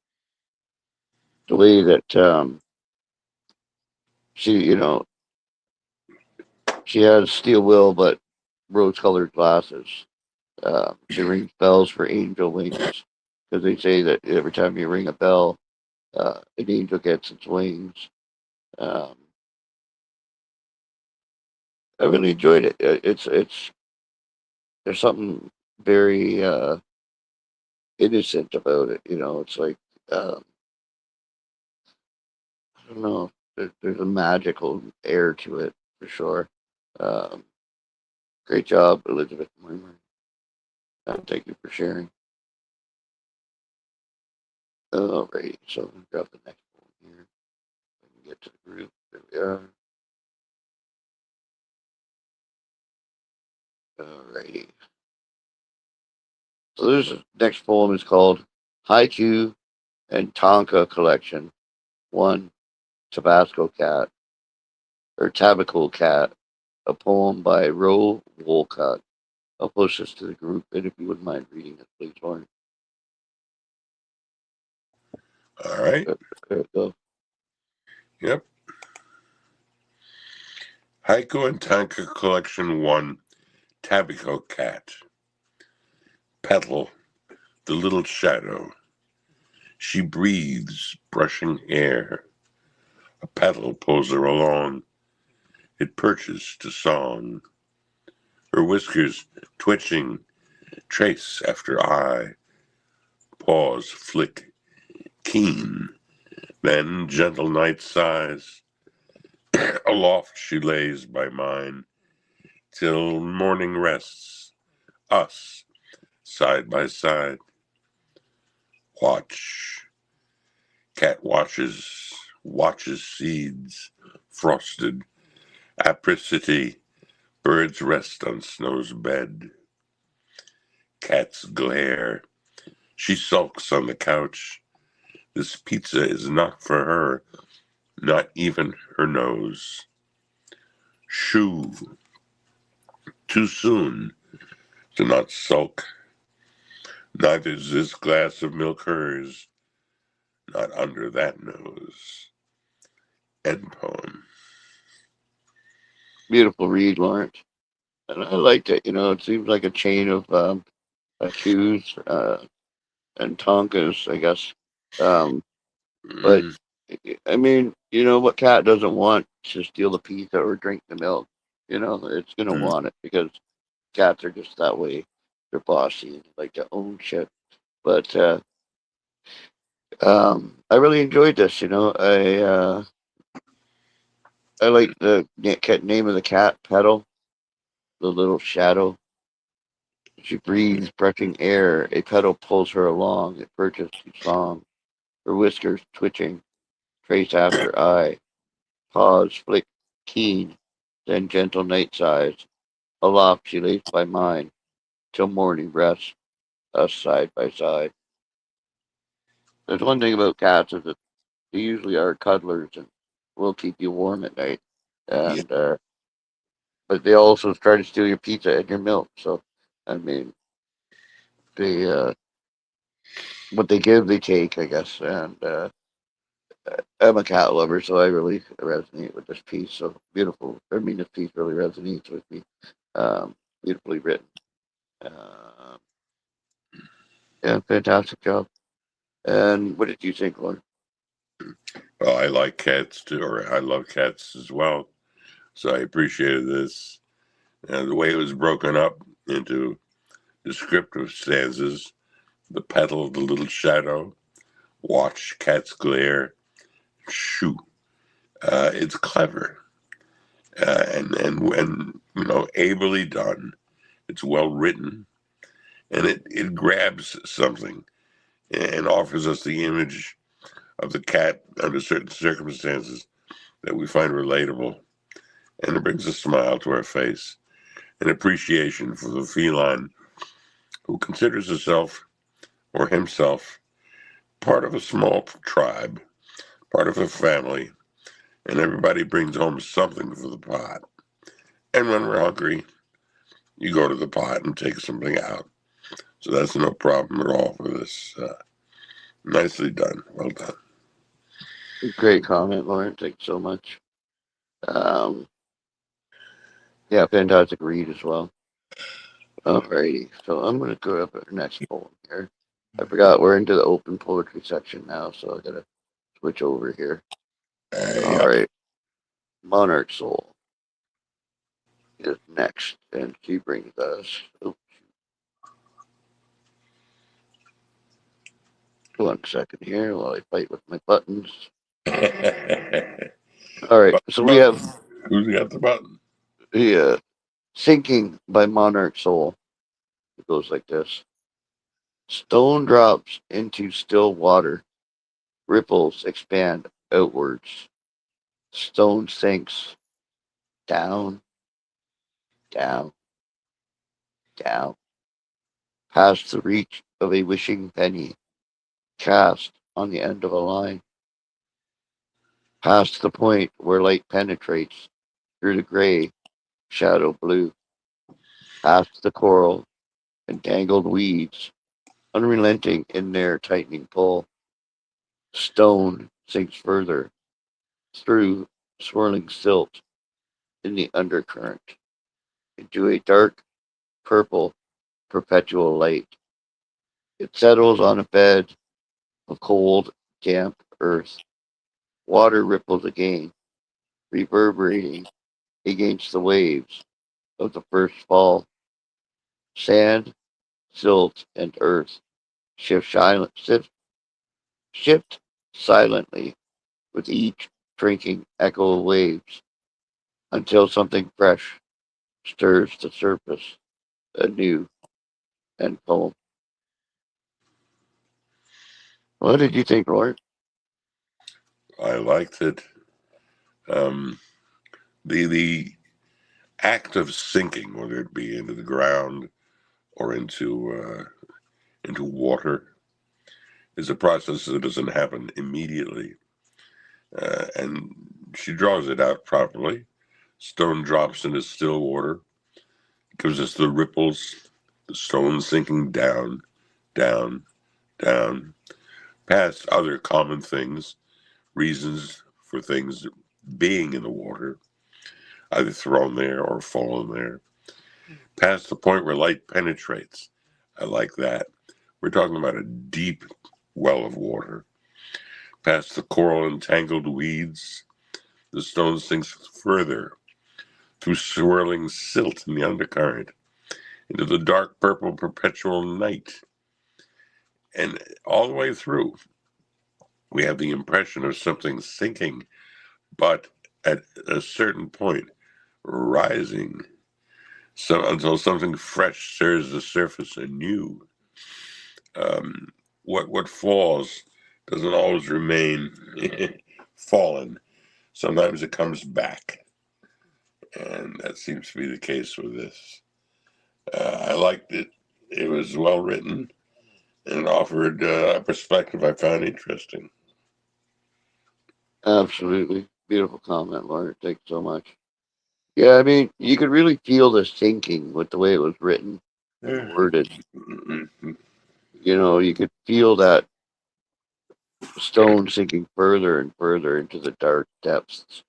the way that she, she has steel will but rose-colored glasses. She rings bells for angel wings because they say that every time you ring a bell, an angel gets its wings. Um, I really enjoyed it. It's there's something very innocent about it. It's like I don't know. There's a magical air to it for sure. Um, Great job, Elizabeth Moymer. Thank you for sharing. Alright, so I'm gonna grab the next one here. I can get to the group. There we are. Alrighty. So this next poem is called Haiku and Tonka Collection. One, Tabasco Cat, or Tabaco Cat, a poem by Ro Wolcott. I'll post this to the group, and if you wouldn't mind reading it, please, Lauren. All right. There we go. Yep. Haiku and Tanka Collection 1, Tabaco Cat. Petal, the little shadow. She breathes, brushing air. A petal pulls her along. It perches to song. Her whiskers twitching, trace after eye. Pause, flick, keen. Then gentle night sighs. Aloft she lays by mine, till morning rests. Us, side by side. Watch. Cat watches seeds, frosted. Apricity, birds rest on snow's bed. Cats glare. She sulks on the couch. This pizza is not for her, not even her nose. Shoo. Too soon to not sulk. Neither is this glass of milk hers, not under that nose. End poem. Beautiful read, Lawrence. And I liked it. It seems like a chain of accused and Tonkas, I guess. But Mm, I mean, what cat doesn't want to steal the pizza or drink the milk? It's gonna mm. want it because cats are just that way. They're bossy and like to own shit. But I really enjoyed this. I like the name of the cat, Petal, the little shadow. She breathes, brushing air. A petal pulls her along. It perches to song. Her whiskers twitching, trace after eye. Pause, flick, keen, then gentle night sighs. Aloft she lays by mine, till morning rests, us side by side. There's one thing about cats is that they usually are cuddlers and will keep you warm at night. Yeah. And but they also try to steal your pizza and your milk. So, I mean, they what they give, they take, I guess. And I'm a cat lover, so I really resonate with this piece. So beautiful. I mean, this piece really resonates with me. Beautifully written. Uh, yeah, fantastic job. And what did you think, Lauren? Well, I like cats too, or I love cats as well. So I appreciated this. The way it was broken up into descriptive stanzas, the petal, the little shadow, watch, cats glare, shoo. It's clever and ably done. It's well written, and it grabs something and offers us the image of the cat under certain circumstances that we find relatable, and it brings a smile to our face, an appreciation for the feline who considers herself or himself part of a small tribe, part of a family, and everybody brings home something for the pot. And when we're hungry, you go to the pot and take something out. So that's no problem at all for this. Nicely done. Well done. Great comment, Lauren. Thanks so much. Um, yeah, fantastic read as well. Alrighty, so I'm going to go up at our next poem here. I forgot we're into the open poetry section now, so I gotta switch over here. All Yep. right, Monarch Soul is next, and she brings us. Oh, 1 second here while I fight with my buttons. All right, so we have Who's got the button? the Sinking by Monarch Soul. It goes like this: Stone drops into still water, ripples expand outwards. Stone sinks down, down, down, past the reach of a wishing penny, cast on the end of a line, past the point where light penetrates through the gray shadow blue, past the coral and tangled weeds, unrelenting in their tightening pull. Stone sinks further through swirling silt in the undercurrent into a dark purple perpetual light. It settles on a bed of cold, damp earth. Water ripples again, reverberating against the waves of the first fall. Sand, silt, and earth shift silently with each drinking echo of waves until something fresh stirs the surface anew and poem. What did you think, Lord? I liked it. The act of sinking, whether it be into the ground or into water, is a process that doesn't happen immediately, and she draws it out properly. Stone drops into still water, gives us the ripples, the stone sinking down, down, down, past other common things, reasons for things being in the water, either thrown there or fallen there, past the point where light penetrates. I like that. We're talking about a deep well of water. Past the coral and tangled weeds, the stone sinks further through swirling silt in the undercurrent into the dark purple perpetual night. And all the way through, we have the impression of something sinking, but at a certain point, rising, so until something fresh stirs the surface anew. What falls doesn't always remain fallen. Sometimes it comes back, and that seems to be the case with this. I liked it. It was well written, and it offered a perspective I found interesting. Absolutely. Beautiful comment, Lord. Thanks so much. Yeah, I mean, you could really feel the sinking with the way it was written and worded. You could feel that stone sinking further and further into the dark depths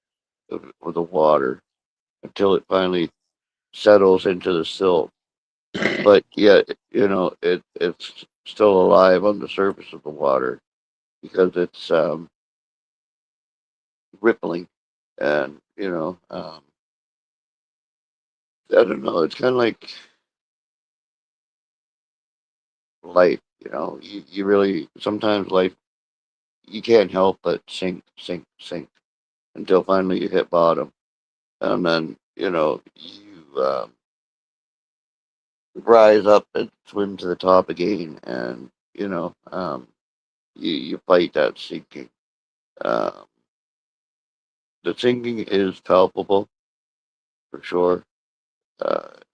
of the water until it finally settles into the silt. But yet, it's still alive on the surface of the water because it's rippling, and I don't know. It's kind of like life. You really sometimes life you can't help but sink, sink, sink until finally you hit bottom, and then you rise up and swim to the top again, and you fight that sinking. Um, the sinking is palpable for sure.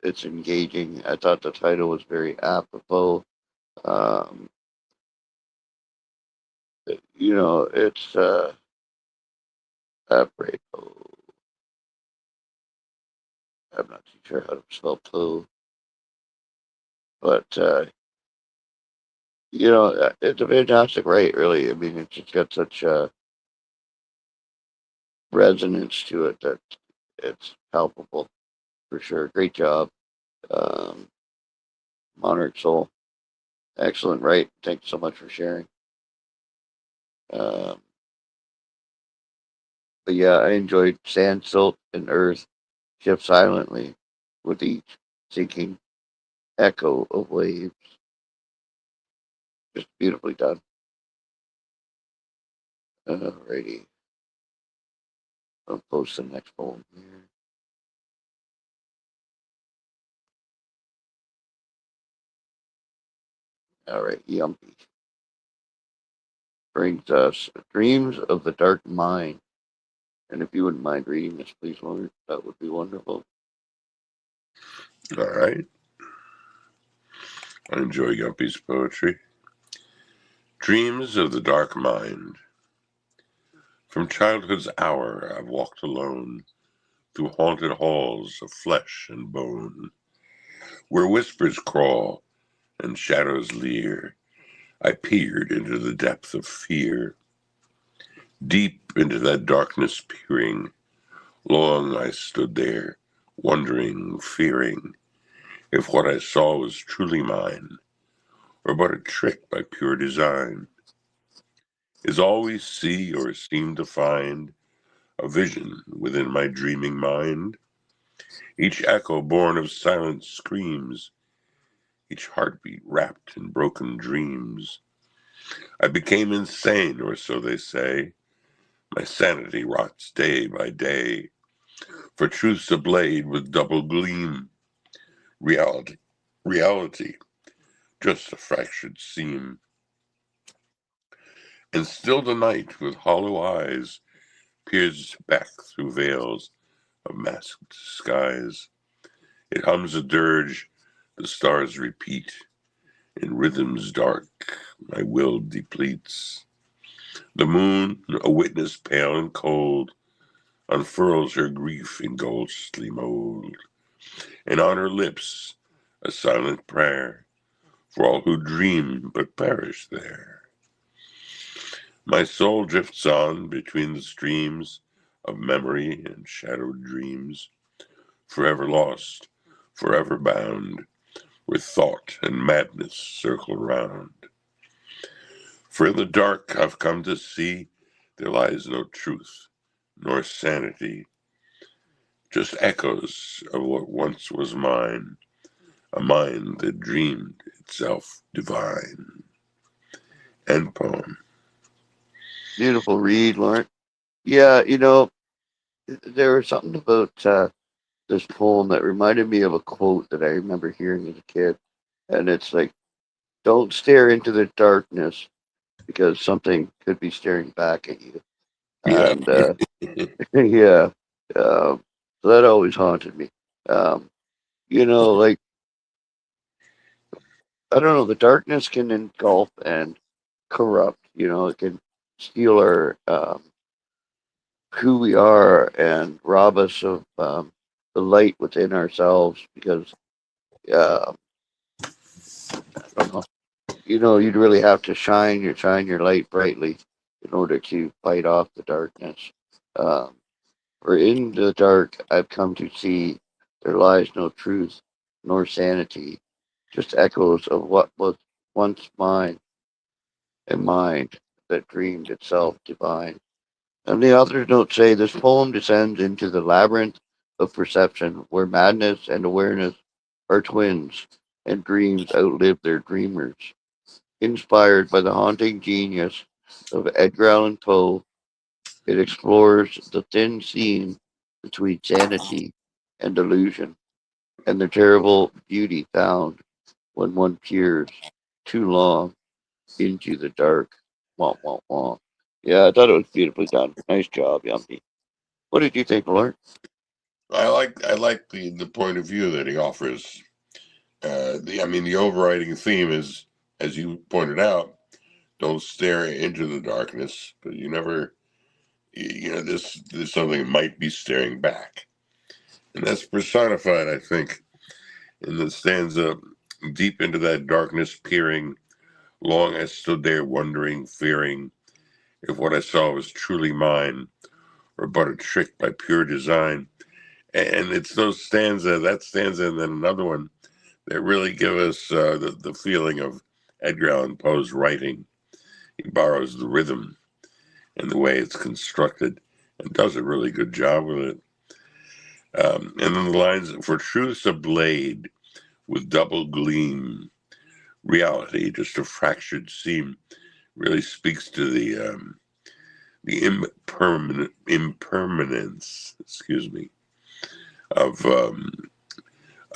It's engaging. I thought the title was very apropos. Um, it's Abrego. I'm not too sure how to spell Plo, but it's a fantastic write. Really, I mean, it's just got such resonance to it that it's palpable for sure. Great job, um, Monarch Soul. Excellent write. Thanks so much for sharing. Um, but yeah, I enjoyed Sand, Silt, and Earth shift silently with each sinking echo of waves. Just beautifully done. Alrighty. I'll post the next poem here. Alright, Yumpy. Brings us Dreams of the Dark Mind. And if you wouldn't mind reading this, please, Lauren, that would be wonderful. All right. I enjoy Yuppie's poetry. Dreams of the Dark Mind. From childhood's hour I've walked alone through haunted halls of flesh and bone, where whispers crawl and shadows leer. I peered into the depth of fear. Deep into that darkness peering, long I stood there, wondering, fearing, if what I saw was truly mine, or but a trick by pure design. Is all we see or seem to find a vision within my dreaming mind? Each echo born of silent screams, each heartbeat wrapped in broken dreams. I became insane, or so they say. My sanity rots day by day. For truth's a blade with double gleam. Reality, just a fractured seam. And still the night, with hollow eyes, peers back through veils of masked skies. It hums a dirge, the stars repeat. In rhythms dark, my will depletes. The moon, a witness pale and cold, unfurls her grief in ghostly mold, and on her lips a silent prayer for all who dream but perish there. My soul drifts on between the streams of memory and shadowed dreams, forever lost, forever bound, where thought and madness circle round. For in the dark I've come to see there lies no truth nor sanity, just echoes of what once was mine, a mind that dreamed itself divine. End poem. Beautiful read, Lauren. Yeah, there was something about this poem that reminded me of a quote that I remember hearing as a kid. And it's like, don't stare into the darkness because something could be staring back at you. Yeah. And yeah, so that always haunted me. Um, like, I don't know, the darkness can engulf and corrupt, it can steal our who we are and rob us of the light within ourselves because I don't know, you'd really have to shine your light brightly in order to fight off the darkness. Um, for in the dark I've come to see there lies no truth nor sanity, just echoes of what was once mine and mind that dreamed itself divine. And the author's notes say this poem descends into the labyrinth of perception where madness and awareness are twins and dreams outlive their dreamers. Inspired by the haunting genius of Edgar Allan Poe, it explores the thin seam between sanity and delusion and the terrible beauty found when one peers too long into the dark. Wah, wah, wah. Yeah, I thought it was beautifully done. Nice job, Yumpy. What did you think, Lauren? I like the point of view that he offers. The overriding theme is, as you pointed out, don't stare into the darkness, but you never this something might be staring back. And that's personified, I think, in the stanza, deep into that darkness peering, long I stood there wondering, fearing, if what I saw was truly mine, or but a trick by pure design. And it's that stanza, and then another one that really give us the feeling of Edgar Allan Poe's writing. He borrows the rhythm and the way it's constructed and does a really good job with it. And then the lines, for truth's a blade with double gleam, reality just a fractured seam, really speaks to the impermanence,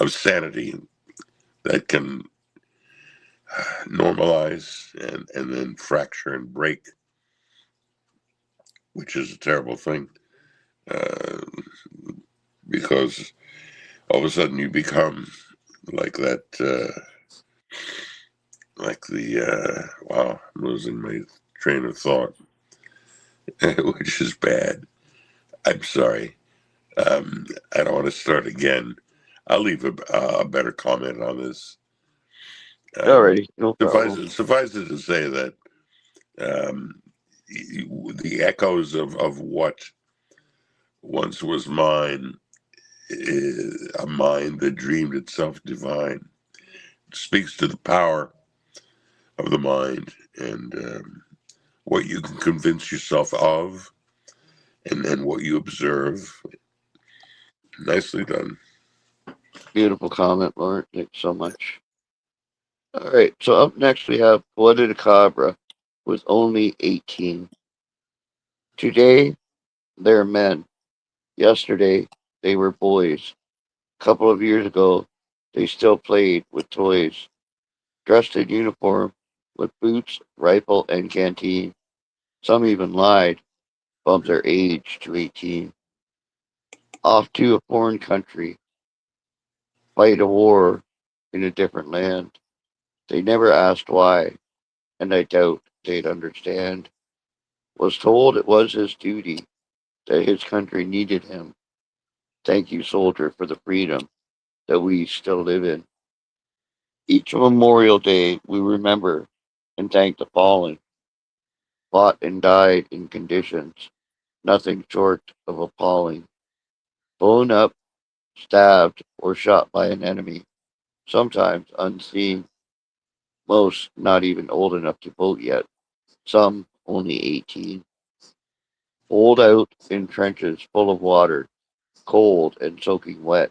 of sanity that can normalize and then fracture and break, which is a terrible thing, uh, because all of a sudden you become like that, wow, I'm losing my train of thought, which is bad. I'm sorry. I don't want to start again. I'll leave a better comment on this. Alrighty, no problem. Suffice it to say that um, the echoes of what once was mine, a mind that dreamed itself divine, speaks to the power of the mind and what you can convince yourself of, and then what you observe. Nicely done. Beautiful comment, Lauren. Thanks so much. All right, so up next we have Poeta de Cabra with only 18. Today, they're men. Yesterday, they were boys. A couple of years ago, they still played with toys, dressed in uniform, with boots, rifle, and canteen. Some even lied, bumped their age to 18. Off to a foreign country, fight a war in a different land. They never asked why, and I doubt they'd understand. Was told it was his duty, that his country needed him. Thank you, soldier, for the freedom that we still live in. Each Memorial Day, we remember and thank the fallen, fought and died in conditions nothing short of appalling, blown up, stabbed, or shot by an enemy, sometimes unseen, most not even old enough to vote yet, some only 18. Holed out in trenches full of water, cold and soaking wet,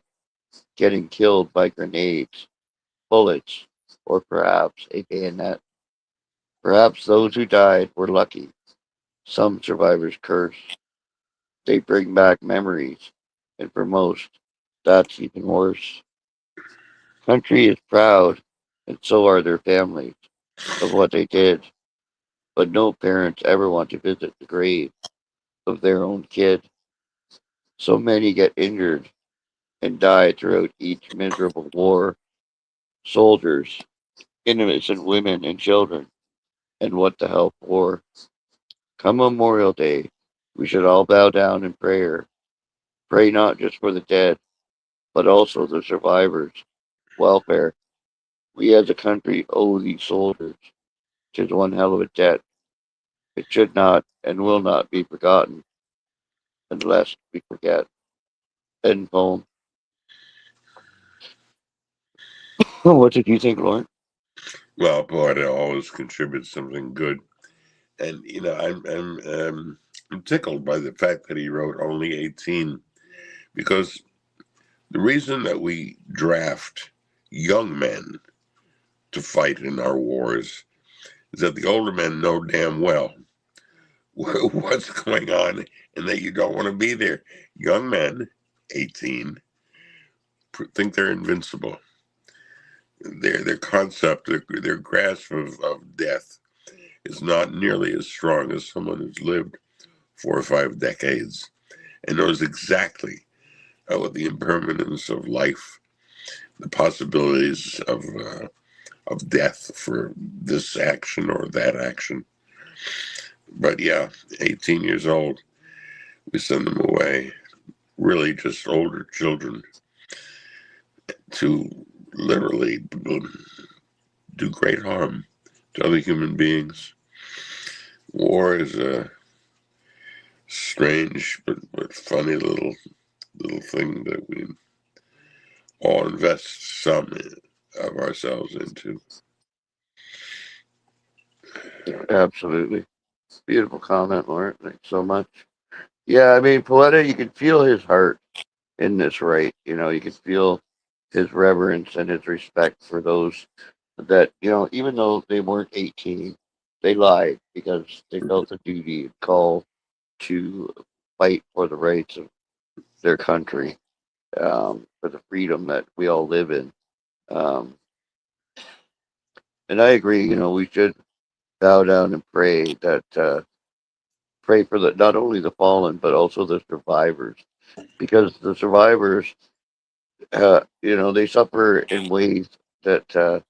getting killed by grenades, bullets, or perhaps a bayonet. Perhaps those who died were lucky. Some survivors curse. They bring back memories, and for most, that's even worse. Country is proud, and so are their families, of what they did, but no parents ever want to visit the grave of their own kid. So many get injured and die throughout each miserable war. Soldiers, innocent women and children, and what the hell for? Come Memorial Day, we should all bow down in prayer. Pray not just for the dead, but also the survivors' welfare. We as a country owe these soldiers. 'Tis one hell of a debt. It should not and will not be forgotten unless we forget. End poem. What did you think, Lauren? Well, Poeta always contributes something good, and I'm tickled by the fact that he wrote only 18, because the reason that we draft young men to fight in our wars is that the older men know damn well what's going on and that you don't want to be there. Young men, 18, think they're invincible. Their concept, their grasp of death is not nearly as strong as someone who's lived 4 or 5 decades and knows exactly what the impermanence of life, the possibilities of death for this action or that action. But yeah, 18 years old. we send them away, really just older children, to literally do great harm to other human beings. War is a strange but funny little thing that we all invest some of ourselves into. Absolutely. Beautiful comment, Lauren. Thanks so much. Yeah, I mean, Paletta, you can feel his heart in this, right? You can feel his reverence and his respect for those that, even though they weren't 18, they lied because they felt a duty and call to fight for the rights of their country, for the freedom that we all live in. Um, and I agree, we should bow down and pray that, pray for not only the fallen, but also the survivors, because the survivors, they suffer in ways that,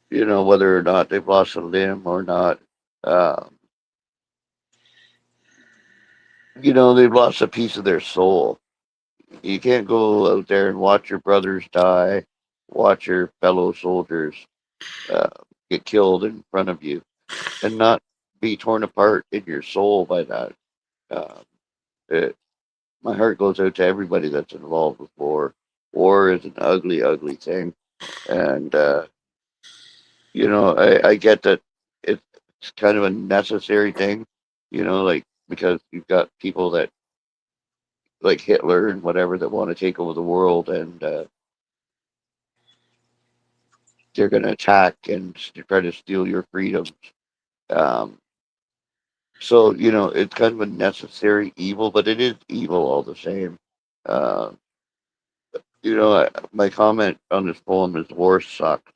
whether or not they've lost a limb or not, um, they've lost a piece of their soul. You can't go out there and watch your brothers die, watch your fellow soldiers uh, get killed in front of you, and not be torn apart in your soul by that. Uh, it, my heart goes out to everybody that's involved with war. War is an ugly, ugly thing, and I get that it's kind of a necessary thing, like because you've got people that like Hitler and whatever that want to take over the world, and they're going to attack and try to steal your freedoms. Um, so it's kind of a necessary evil, but it is evil all the same. Uh, my comment on this poem is war sucks.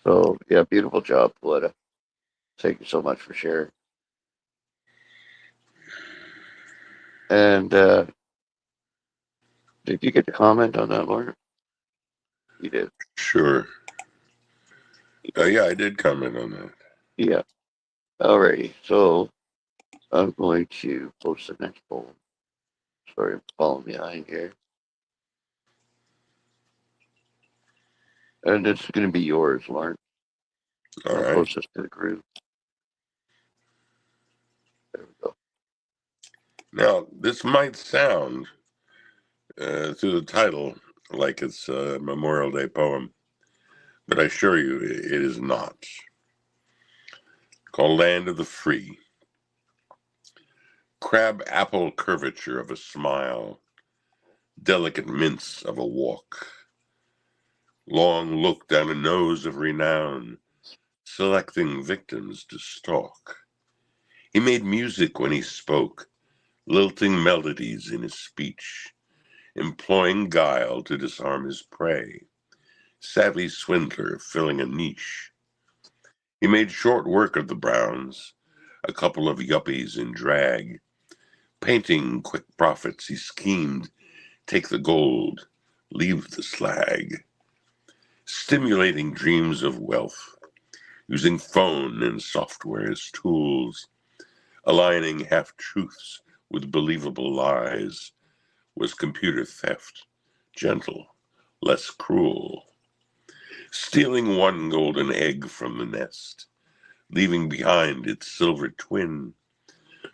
So yeah, beautiful job, Poletta. Thank you so much for sharing. And did you get to comment on that, Lauren? You did. Sure. Yeah, I did comment on that. Yeah. Alrighty. So I'm going to post the next poem. Sorry, I'm falling behind here. And it's going to be yours, Lauren. All I'll right. post this to the group. There we go. Now, this might sound, through the title, like it's a Memorial Day poem, but I assure you it is not. Called Land of the Free. Crab apple curvature of a smile, delicate mince of a walk, long look down a nose of renown, selecting victims to stalk. He made music when he spoke, lilting melodies in his speech, employing guile to disarm his prey, savvy swindler filling a niche. He made short work of the Browns, a couple of yuppies in drag, painting quick profits he schemed, take the gold, leave the slag, stimulating dreams of wealth, using phone and software as tools, aligning half-truths with believable lies, was computer theft, gentle, less cruel. Stealing one golden egg from the nest, leaving behind its silver twin,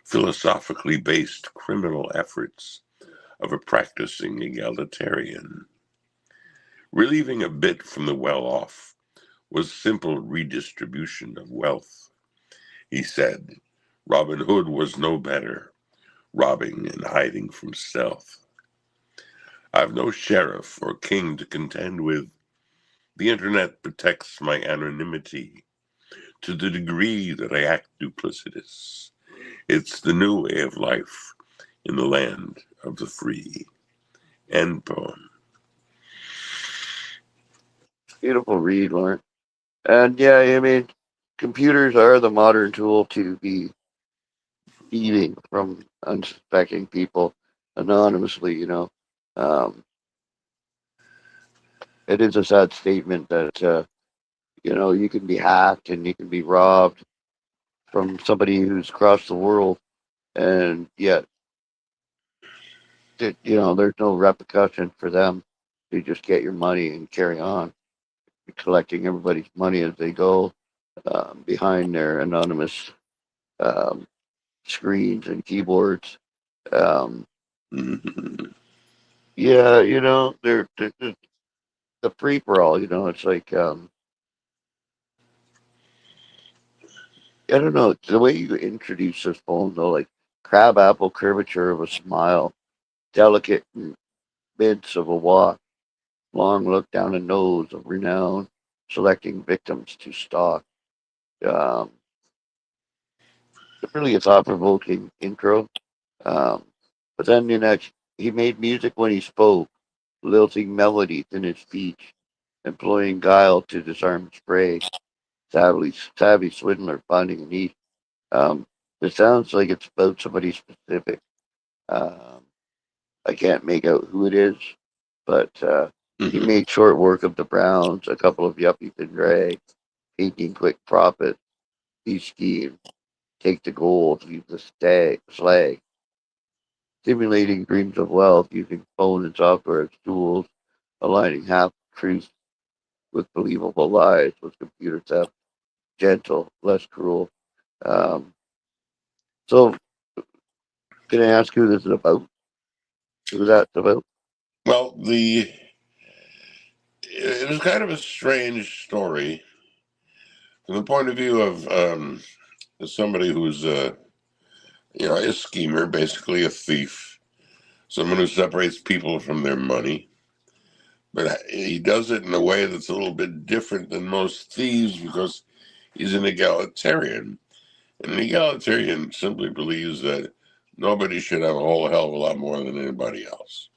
philosophically based criminal efforts of a practicing egalitarian. Relieving a bit from the well-off was simple redistribution of wealth. He said Robin Hood was no better, robbing and hiding from stealth. I've no sheriff or king to contend with. The internet protects my anonymity to the degree that I act duplicitous. It's the new way of life in the land of the free. End poem. Beautiful read, Lauren. And yeah, I mean, computers are the modern tool to be thieving from unsuspecting people anonymously, Um, it is a sad statement that, you can be hacked and you can be robbed from somebody who's across the world, and yet, there's no repercussion for them. You just get your money and carry on. You're collecting everybody's money as they go behind their anonymous um, screens and keyboards. Um, Mhm. yeah, they're the free for all. It's like I don't know the way you introduce this poem though, like crab apple curvature of a smile, delicate midst of a walk, long look down a nose of renown, selecting victims to stalk. Um, really a thought provoking intro. Um, but then he made music when he spoke, lilting melodies in his speech, employing guile to disarm spray, savvy swindler finding a niche. Um, it sounds like it's about somebody specific. Um, I can't make out who it is, but he Mhm. made short work of the Browns, a couple of yuppies in drag, taking quick profit. He schemed, take the gold, leave the slag, simulating dreams of wealth using phone and software as tools, aligning half truths with believable lies with computer theft, gentle, less cruel. Um, so, can I ask who this is about? Who that's about? Well, it was kind of a strange story from the point of view of somebody who's a schemer, basically a thief, someone who separates people from their money. But he does it in a way that's a little bit different than most thieves because he's an egalitarian. And an egalitarian simply believes that nobody should have a whole hell of a lot more than anybody else.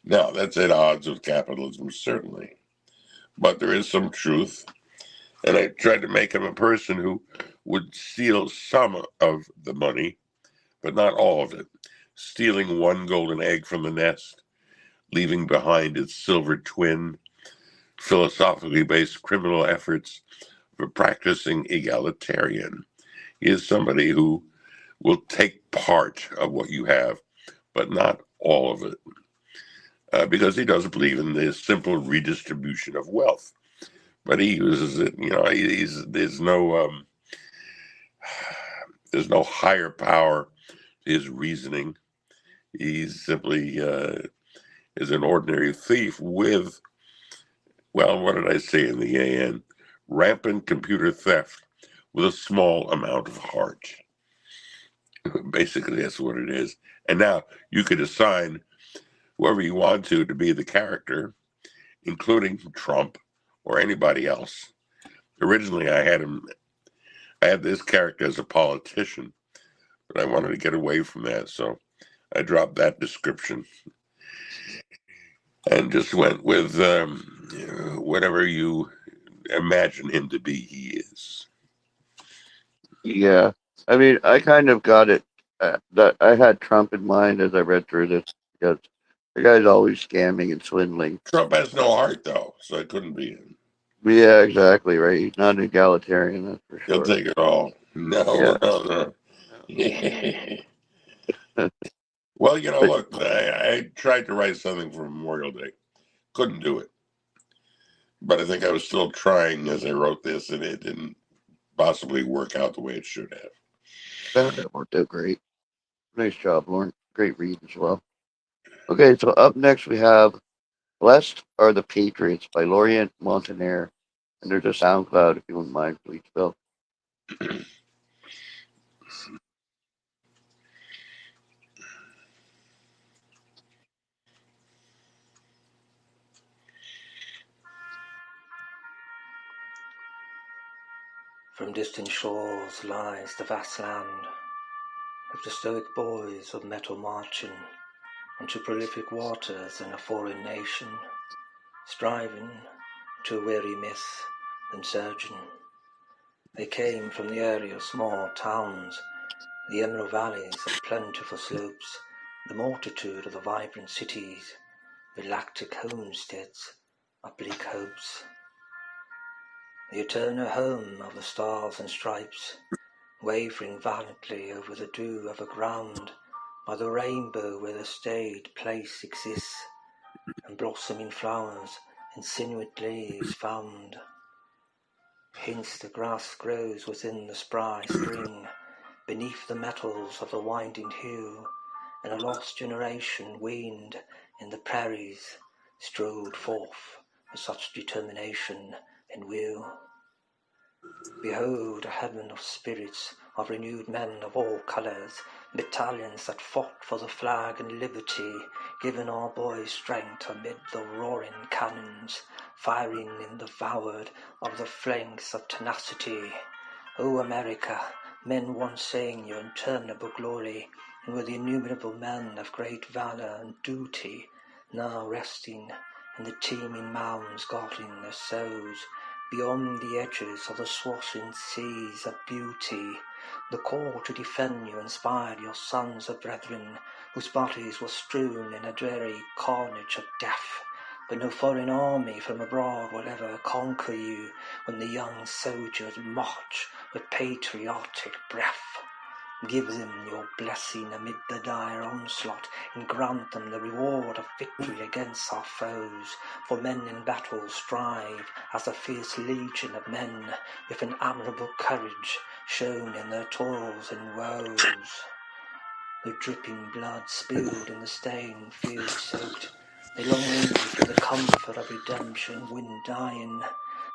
Now, that's at odds with capitalism, certainly. But there is some truth. And I tried to make him a person who would steal some of the money, but not all of it. Stealing one golden egg from the nest, leaving behind its silver twin, philosophically based criminal efforts for practicing egalitarian. He is somebody who will take part of what you have, but not all of it, because he doesn't believe in the simple redistribution of wealth. But he uses it. There's no higher power to his reasoning. He's simply is an ordinary thief with, well, what did I say in the AN? Rampant computer theft with a small amount of heart. Basically, that's what it is. And now you could assign whoever you want to be the character, including Trump or anybody else. Originally, I had this character as a politician, but I wanted to get away from that, so I dropped that description and just went with whatever you imagine him to be, he is. Yeah, I mean, I kind of got it. That I had Trump in mind as I read through this because the guy's always scamming and swindling. Trump has no heart, though, so it couldn't be him. Yeah, exactly right. He's not an egalitarian, that's for He'll sure. take it all. No, Yeah. no, no. Well, But look, I tried to write something for Memorial Day. Couldn't do it. But I think I was still trying as I wrote this, and it didn't possibly work out the way it should have. that worked out great. Nice job, Lauren. Great read as well. Okay, so up next we have Blessed Are the Patriots by Lorient Montaner. And there's a SoundCloud if you wouldn't mind, please, Bill. From distant shores lies the vast land of the stoic boys of metal marching unto prolific waters in a foreign nation, striving to weary myth and surgeon. They came from the area of small towns, the emerald valleys of plentiful slopes, the multitude of the vibrant cities, the lactic homesteads of bleak hopes, the eternal home of the stars and stripes, wavering valiantly over the dew of a ground, by the rainbow where the staid place exists, and blossoming flowers and sinuate leaves found. Hence the grass grows within the spry spring, beneath the metals of the winding hill, and a lost generation weaned in the prairies strode forth with such determination and will. Behold a heaven of spirits, of renewed men of all colours, battalions that fought for the flag and liberty, giving our boys strength amid the roaring cannons, firing in the forward of the flanks of tenacity. O America, men once saying your interminable glory, and were the innumerable men of great valour and duty, now resting in the teeming mounds guarding their souls, beyond the edges of the swashing seas of beauty. The call to defend you inspired your sons of brethren, whose bodies were strewn in a dreary carnage of death. But no foreign army from abroad will ever conquer you when the young soldiers march with patriotic breath. Give them your blessing amid the dire onslaught, and grant them the reward of victory against our foes. For men in battle strive as a fierce legion of men, with an admirable courage shown in their toils and woes. The dripping blood spilled in the stained field soaked, they long only for the comfort of redemption wind dying,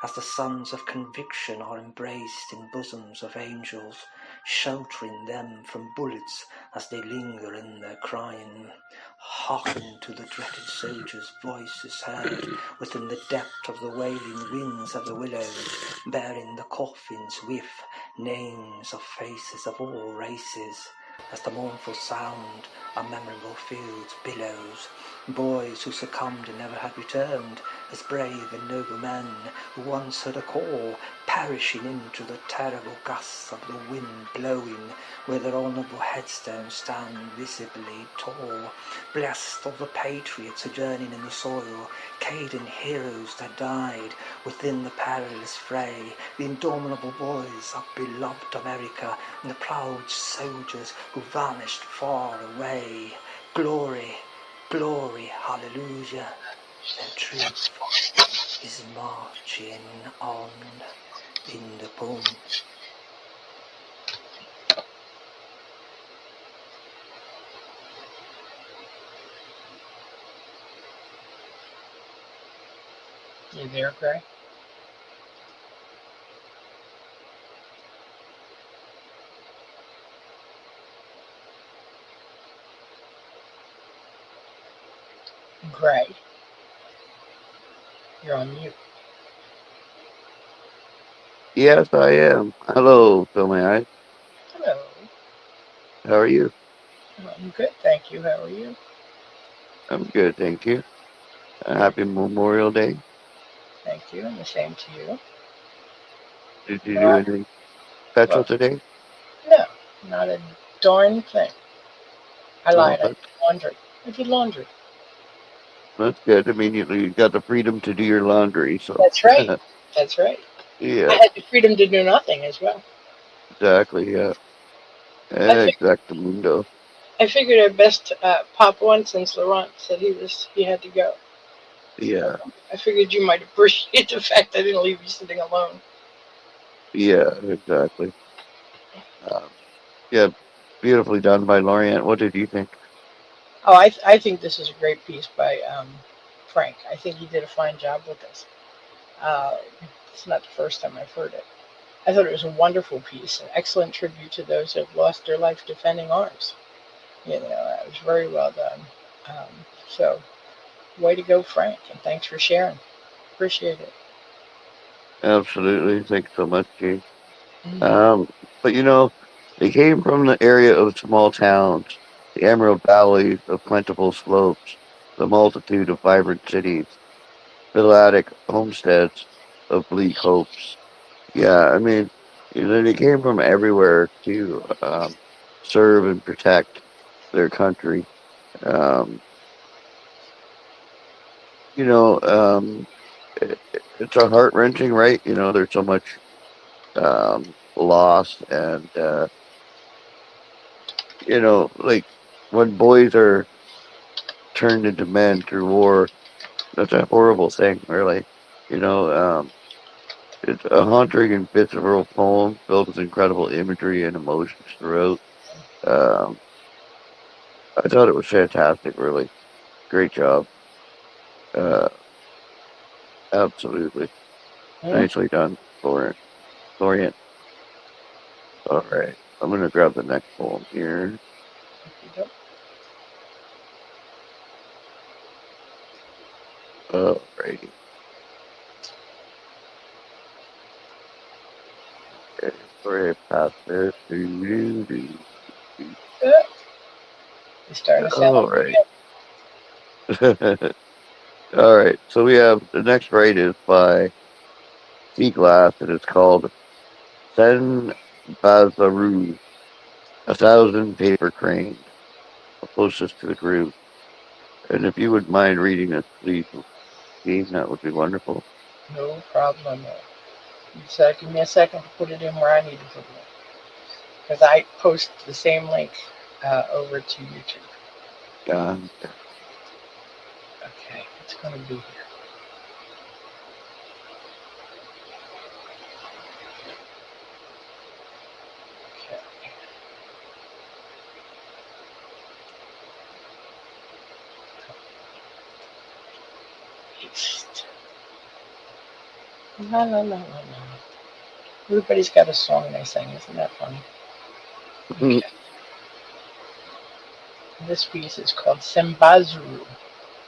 as the sons of conviction are embraced in bosoms of angels, sheltering them from bullets as they linger in their crying. Hearken to the dreaded soldier's voices heard within the depth of the wailing winds of the willows, bearing the coffins with names of faces of all races. As the mournful sound of memorable fields billows, boys who succumbed and never had returned, as brave and noble men who once heard a call, perishing into the terrible gusts of the wind blowing, where their honourable headstones stand visibly tall. Blessed of the patriots sojourning in the soil, cadent heroes that died within the perilous fray, the indomitable boys of beloved America, and the proud soldiers who vanished far away. Glory, glory, hallelujah, and truth is marching on in the poem. You there, Gray? Gray, you're on mute. Yes, I am. Hello, Phil My Eyes. Hello. How are you? I'm good, thank you. How are you? I'm good, thank you. Happy Memorial Day. Thank you, and the same to you. Did you do anything special Well, today? no, not a darn thing. I Oh, lied. I did laundry. I did laundry. that's good. I mean, you got the freedom to do your laundry, so That's right. That's right. I yeah, had the freedom to do nothing as well. exactly. Yeah, I, fig- exactamundo. I figured I'd best pop one since Laurent said he had to go. Yeah, I figured you might appreciate the fact I didn't leave you sitting alone. yeah, exactly. Um, yeah, beautifully done by Lorian. What did you think? Oh, I think this is a great piece by Frank. I think he did a fine job with this. Uh, it's not the first time I've heard it. I thought it was a wonderful piece, an excellent tribute to those who have lost their life defending arms. You know, it was very well done. So, way to go, Frank, and thanks for sharing. Appreciate it. Absolutely. Thanks so much, Gene. Mm-hmm. Um, but they came from the area of small towns, the emerald valleys of plentiful slopes, the multitude of vibrant cities, philatic homesteads of bleak hopes. Yeah, I mean, they came from everywhere to serve and protect their country. Um, you know, um, it's a heart wrenching, right? There's so much. loss, and like when boys are turned into men through war, that's a horrible thing, really. You know, it's a haunting and visceral poem filled with incredible imagery and emotions throughout. Um, I thought it was fantastic, really. Great job. Uh, Absolutely. Hmm? Nicely done, Florian. All right. I'm going to grab the next poem here. All righty. Okay. Sorry, I passed this. You're starting to sound All like right. All right. So we have the next right is by Sea Glass, and it's called Sen Bazaru, A Thousand Paper Cranes, closest to the group. And if you would mind reading this, please, Dean, that would be wonderful. no problem. So give me a second to put it in where I need to put it, because I post the same link over to YouTube. Um, Okay, it's going to be here. Okay. Paste. La la la la la. Everybody's got a song they sing, isn't that funny? Okay. This piece is called Sembazuru,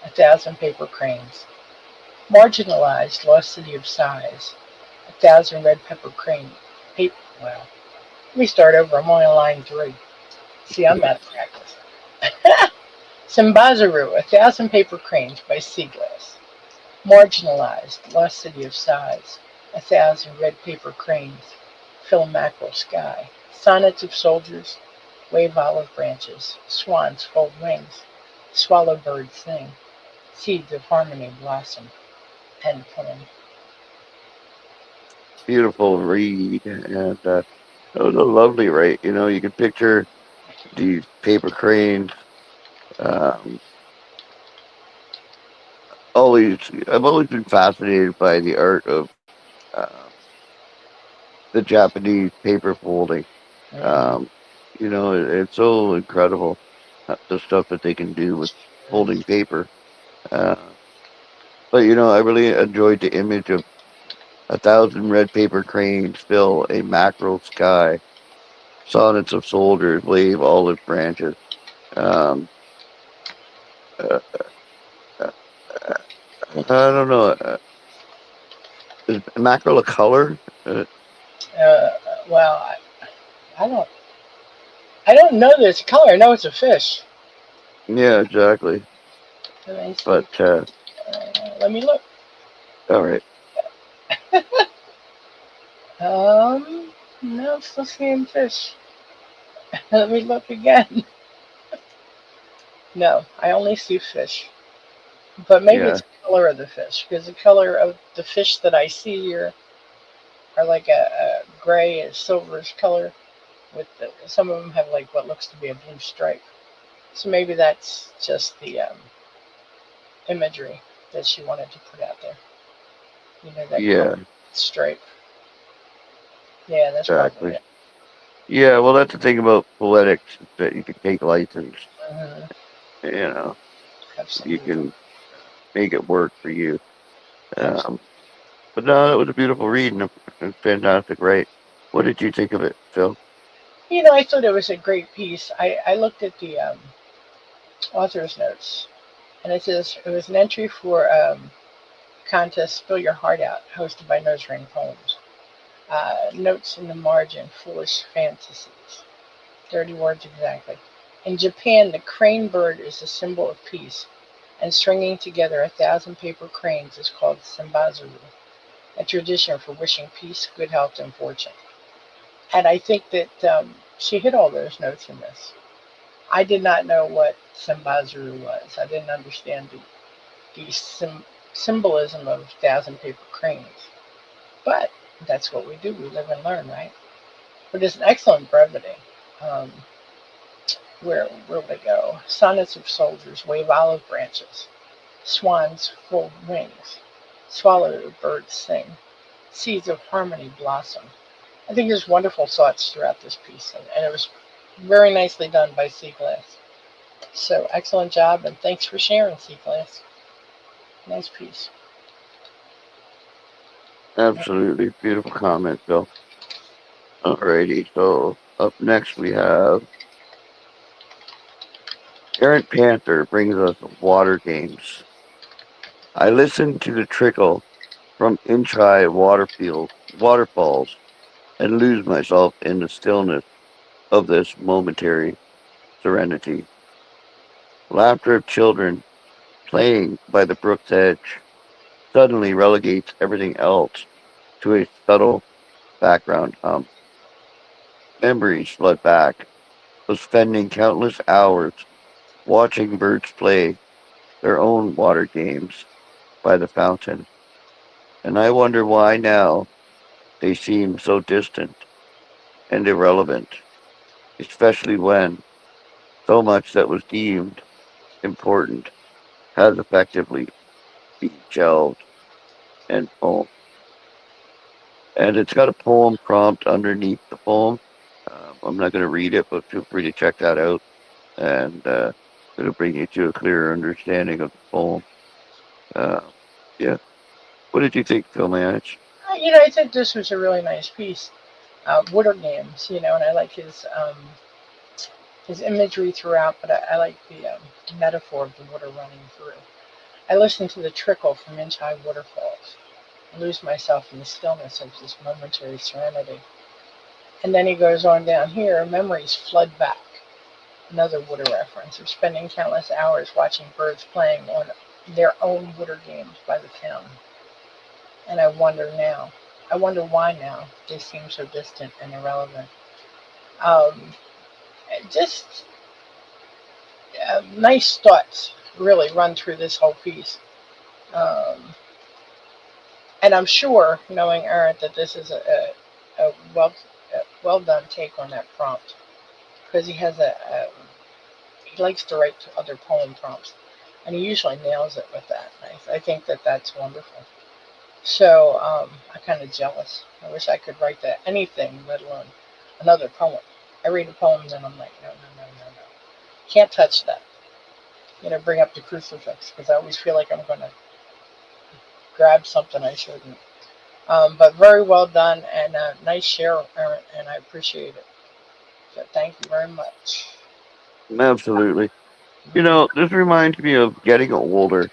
A Thousand Paper Cranes. Marginalized, lost city of size, a thousand red pepper crane. Paper, well, let me start over. I'm only on line 3. See, I'm out of practice. Sembazuru, A Thousand Paper Cranes by Seaglass. Marginalized, lost city of size, a thousand red paper cranes, fill mackerel sky. Sonnets of soldiers, wave olive branches, swans fold wings, swallow birds sing, seeds of harmony blossom. End poem. Beautiful read, and it was a lovely write. You can picture these paper cranes. Um, I've always been fascinated by the art of um, the Japanese paper folding. Mm-hmm. Um, it's so incredible, the stuff that they can do with folding paper. Uh, but I really enjoyed the image of a thousand red paper cranes fill a mackerel sky. Sonnets of soldiers wave olive branches. Um, uh, uh, I don't know. Is mackerel a color? Uh, well, I don't, I don't know this color. I know it's a fish. Yeah, exactly. Let me see. But Let me look. all right. No, still seeing fish. Let me look again. No, I only see fish. But maybe Yeah, it's the color of the fish, because the color of the fish that I see here are like a gray, a silverish color. Some of them have like what looks to be a blue stripe. So maybe that's just the imagery that she wanted to put out there. That color yeah, stripe. Yeah, that's probably exactly. it. Yeah, well, that's the thing about poetics is that you can take license. Hmm. You know, you Absolutely. can make it work for you. Absolutely. Um, but no, that was a beautiful read and a fantastic write. What did you think of it, Phil? I thought it was a great piece. I looked at the author's notes, and it says it was an entry for contest Spill Your Heart Out, hosted by Nose Ring Poems. Notes in the margin, foolish fantasies. 30 words exactly. In Japan, the crane bird is a symbol of peace, and stringing together a thousand paper cranes is called sembazuru, a tradition for wishing peace, good health, and fortune. And I think that she hit all those notes in this. I did not know what sembazuru was. I didn't understand the symbolism of thousand paper cranes. But that's what we do. We live and learn, right? but it's an excellent brevity. Um, where would I go? Sonnets of soldiers wave olive branches. Swans fold wings. Swallow birds sing. Seeds of harmony blossom. I think there's wonderful thoughts throughout this piece, and it was very nicely done by C Glass. So excellent job, and thanks for sharing, C Glass. Nice piece. Absolutely beautiful comment, Bill. Alrighty, so up next we have Errant Panther brings us water games. I listen to the trickle from inch-high waterfalls and lose myself in the stillness of this momentary serenity. Laughter of children playing by the brook's edge suddenly relegates everything else to a subtle background hum. Memories flood back, of spending countless hours watching birds play their own water games by the fountain, and I wonder why now they seem so distant and irrelevant, especially when so much that was deemed important has effectively been shelved and poem. And it's got a poem prompt underneath the poem. I'm not going to read it, but feel free to check that out, and it'll bring you to a clearer understanding of the poem. Uh, yeah. What did you think, Phil Manich? I think this was a really nice piece. Water games, and I like his imagery throughout, but I like the metaphor of the water running through. I listen to the trickle from inch-high waterfalls and lose myself in the stillness of this momentary serenity. And then he goes on down here, memories flood back. Another water reference of spending countless hours watching birds playing on their own water games by the fountain. And I wonder why now they seem so distant and irrelevant. Um, just nice thoughts really run through this whole piece. Um, and I'm sure, knowing Aaron, that this is a well done take on that prompt, because he likes to write other poem prompts, and he usually nails it with that. I think that that's wonderful. So I'm kind of jealous. I wish I could write that anything, let alone another poem. I read a poem, then I'm like, no, no, no, no, no, can't touch that. Bring up the crucifix, because I always feel like I'm going to grab something I shouldn't. But very well done, and nice share, Aaron, and I appreciate it. So thank you very much. Absolutely. This reminds me of getting older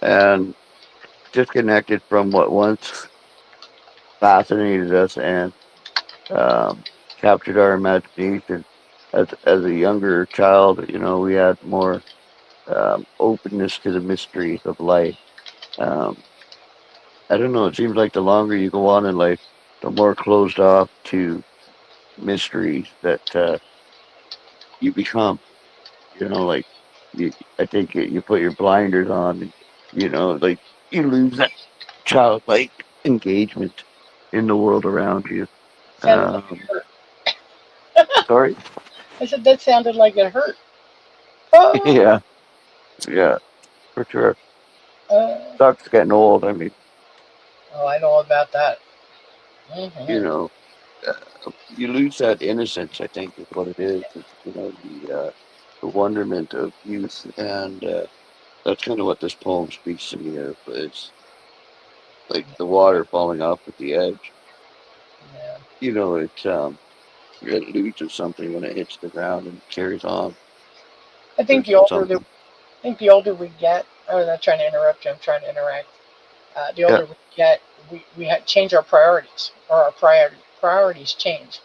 and disconnected from what once fascinated us and um, captured our imagination. As a younger child, we had more openness to the mysteries of life. Um, I don't know. It seems like the longer you go on in life, the more closed off to mysteries that you become. Like I think you put your blinders on, and like you lose that childlike engagement in the world around you. Sounded like it Um, hurt. Sorry. I said that sounded like it hurt. Oh, Yeah, yeah, for sure. uh, Sucks getting old. I mean, oh, I know about that. you Hmm. know, you lose that innocence. I think is what it is. It's, the wonderment of youth, and that's kind of what this poem speaks to me of. It's like the water falling off at the edge. Yeah. It loses something when it hits the ground and carries on. I think There's the older the something. I think the older we get. Oh, I'm not trying to interrupt you. I'm trying to interact. The Yeah, older we get, we change our priorities, or our priorities change.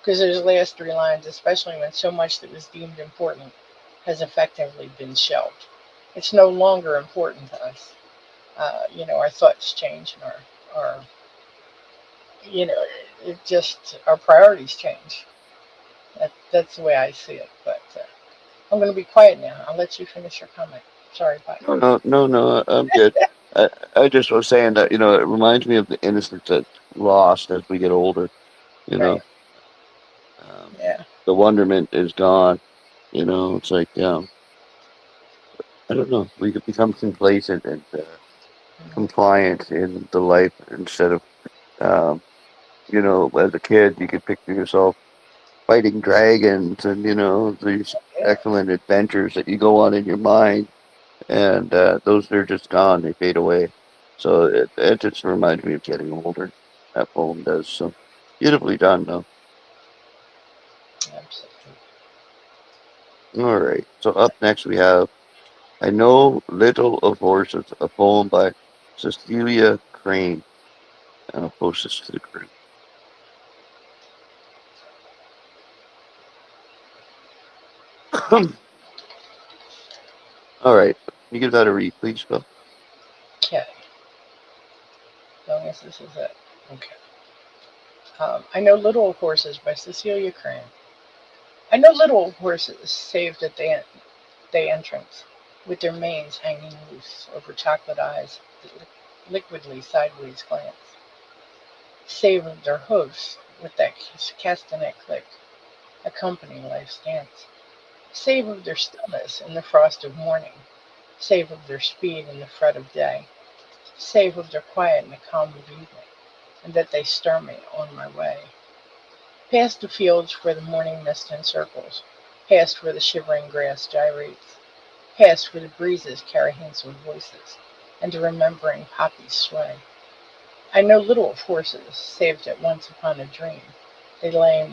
Because those last three lines, especially when so much that was deemed important has effectively been shelved. It's no longer important to us. Our thoughts change, and our you know, it just our priorities change. That's the way I see it. But I'm going to be quiet now. I'll let you finish your comment. Sorry, bye. no, no, no, no. I'm good. I just was saying that it reminds me of the innocence that's lost as we get older. You Right. know. the wonderment is gone. It's like I don't know. We could become complacent and compliant in the life instead of um, as a kid you could picture yourself fighting dragons and these Yeah, excellent adventures that you go on in your mind, and those are just gone. They fade away. So it just reminds me of getting older. That poem does. So beautifully done, though. absolutely. All right. So up next we have "I Know Little of Horses," a poem by Cecilia Crane. And I'll post this to the group. All right. Can you give that a read, please, Phil? Okay, as long as this is it. Okay. I Know Little of Horses by Cecilia Crane. I know little horses saved at day entrance, with their manes hanging loose over chocolate eyes that liquidly sideways glance, save of their hoofs with that castanet click, accompany life's dance, save of their stillness in the frost of morning, save of their speed in the fret of day, save of their quiet in the calm of evening, and that they stir me on my way. Past the fields where the morning mist encircles, past where the shivering grass gyrates, past where the breezes carry hints of voices, and the remembering poppies sway. I know little of horses, saved at once upon a dream. They lay in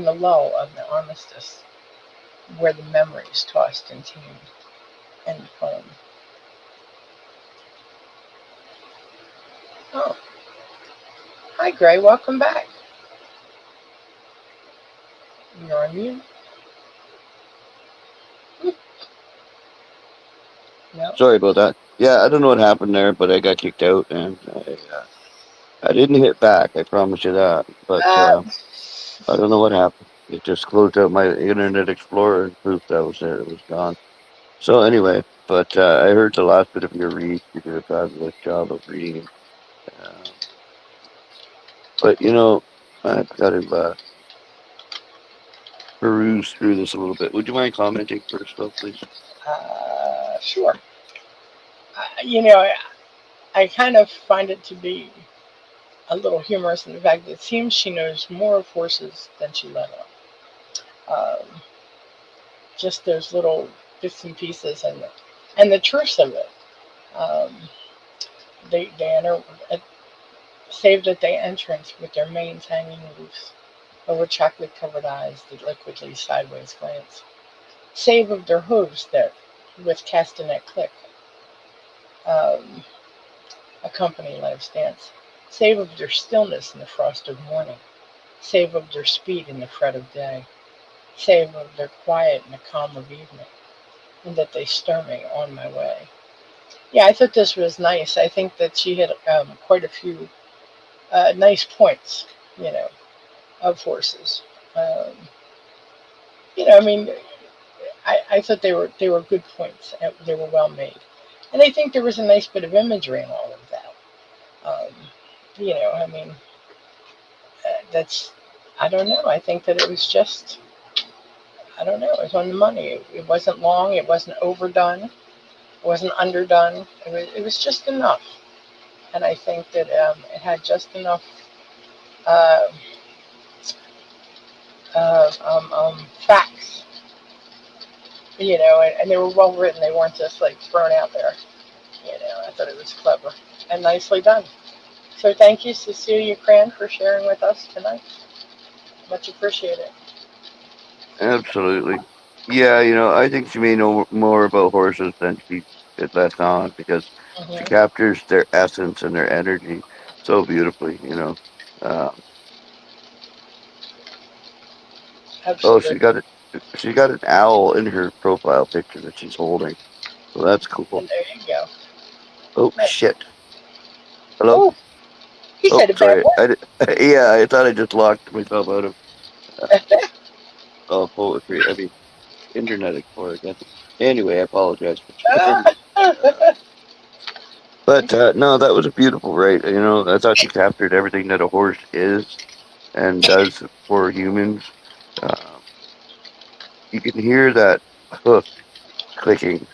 the lull of the armistice, where the memories tossed and teemed. End poem. Oh, hi Gray, welcome back. You're on mute? No? Sorry about that. Yeah, I don't know what happened there, but I got kicked out, and I didn't hit back. I promise you that. But Uh, I don't know what happened. It just closed out my Internet Explorer, and poof, that was it. It was gone. So anyway, but I heard the last bit of your read. You did a fabulous job of reading it. Um, but I've got to peruse through this a little bit. Would you mind commenting first, though, please? sure. You know, I kind of find it to be a little humorous in the fact that it seems she knows more of horses than she let on. Just those little bits and pieces and the truth of it. Um, they enter saved at the entrance with their manes hanging loose over chocolate covered eyes that liquidly sideways glance, save of their hooves that with castanet click um, accompany life's dance, save of their stillness in the frost of morning, save of their speed in the fret of day, save of their quiet in the calm of evening, and that they stir me on my way. Yeah, I thought this was nice. I think that she had quite a few nice points, you know, of horses. Um, I mean, I thought they were good points. They were well made, and I think there was a nice bit of imagery in all of that. Um, I mean, that's I don't know. I think that it was just I don't know. It was on the money. It wasn't long. It wasn't overdone. It wasn't underdone. It was just enough, and I think that it had just enough uh, facts, and they were well written. They weren't just like thrown out there. I thought it was clever and nicely done. So thank you, Cecilia Cran, for sharing with us tonight. Much appreciated. Absolutely. Yeah, I think she may know more about horses than she did let on because she Hmm. captures their essence and their energy so beautifully. Um, oh, Absolutely. she got an owl in her profile picture that she's holding. So that's cool. And there you go. Oh Nice. shit. Hello? Oh, he Oh, said a bad sorry. Yeah, I thought I just locked myself out of poetry. I mean, Internet Explorer again. Anyway, I apologize for word. chiming in. But no, that was a beautiful write. I thought she captured everything that a horse is and does for humans. you can hear that hoof clicking.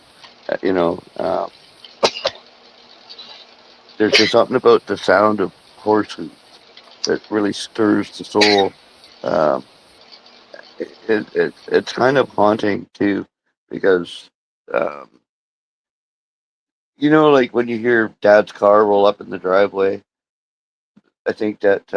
You know, there's just something about the sound of horse hooves that really stirs the soul. Um, it's kind of haunting too, because um, like when you hear Dad's car roll up in the driveway. I think that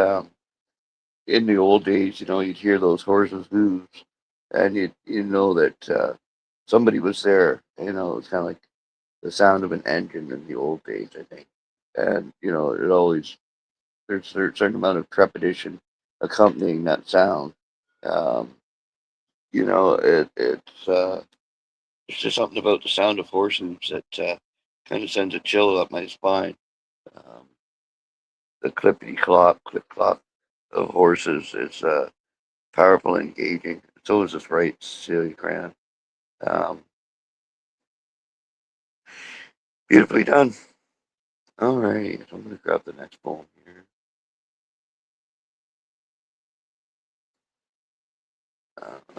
in the old days, you'd hear those horses' hooves, and you know that somebody was there. It's kind of like the sound of an engine in the old days, I think. And it always there's a certain amount of trepidation accompanying that sound. Um, it's just something about the sound of horse hooves that kind of sends a chill up my spine. Um, the clippity clop, clip clop of horses is powerful and engaging. It's always just right, Cecilia Cran. Um, beautifully done. All right, so I'm going to grab the next poem here.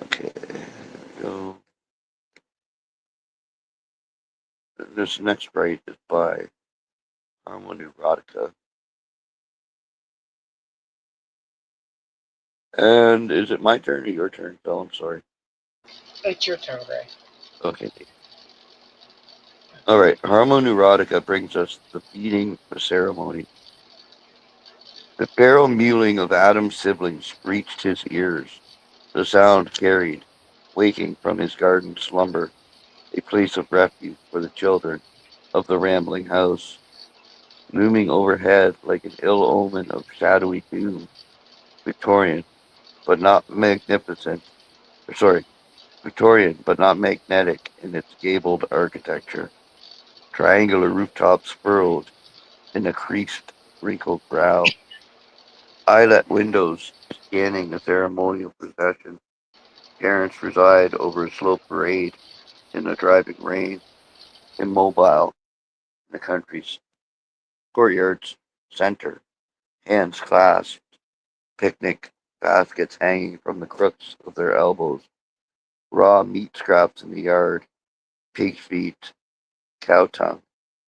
Okay, here we go. This next right is by Harmony Erotica. And is it my turn or your turn, Phil? I'm sorry. It's your turn, Ray. Okay. All right, Harmony Erotica brings us the beating of ceremony. The feral mewling of Adam's siblings reached his ears. The sound carried, waking from his garden slumber, a place of refuge for the children of the rambling house, looming overhead like an ill omen of shadowy doom, Victorian, but not magnificent. Sorry, Victorian, but not magnetic in its gabled architecture. Triangular rooftops furrowed in a creased, wrinkled brow. Eyelet windows scanning the ceremonial procession. Parents reside over a slow parade in the driving rain, immobile in the country's courtyard's center, hands clasped, picnic baskets hanging from the crooks of their elbows, raw meat scraps in the yard, pig's feet, cow tongue,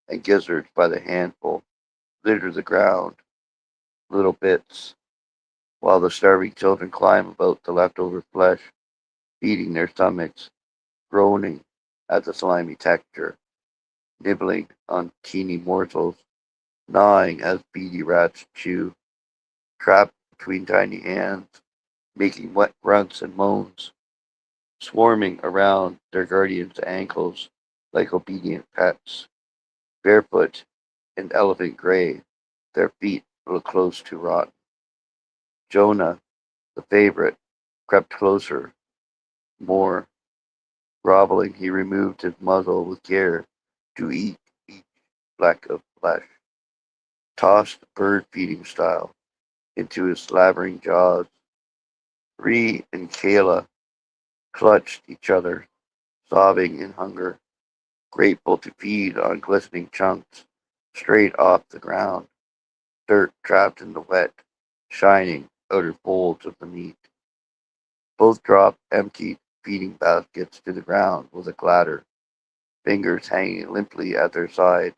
and gizzards by the handful litter the ground, little bits, while the starving children climb about the leftover flesh, feeding their stomachs, groaning at the slimy texture, nibbling on teeny morsels, gnawing as beady rats chew, trapped between tiny hands, making wet grunts and moans, swarming around their guardian's ankles like obedient pets, barefoot and elephant gray, their feet look close to rotten. Jonah, the favorite, crept closer, more. Groveling, he removed his muzzle with care to eat each fleck of flesh, tossed bird-feeding style into his slavering jaws. Ree and Kayla clutched each other, sobbing in hunger, grateful to feed on glistening chunks straight off the ground, dirt trapped in the wet, shining outer folds of the meat. Both dropped empty feeding baskets to the ground with a clatter, fingers hanging limply at their sides,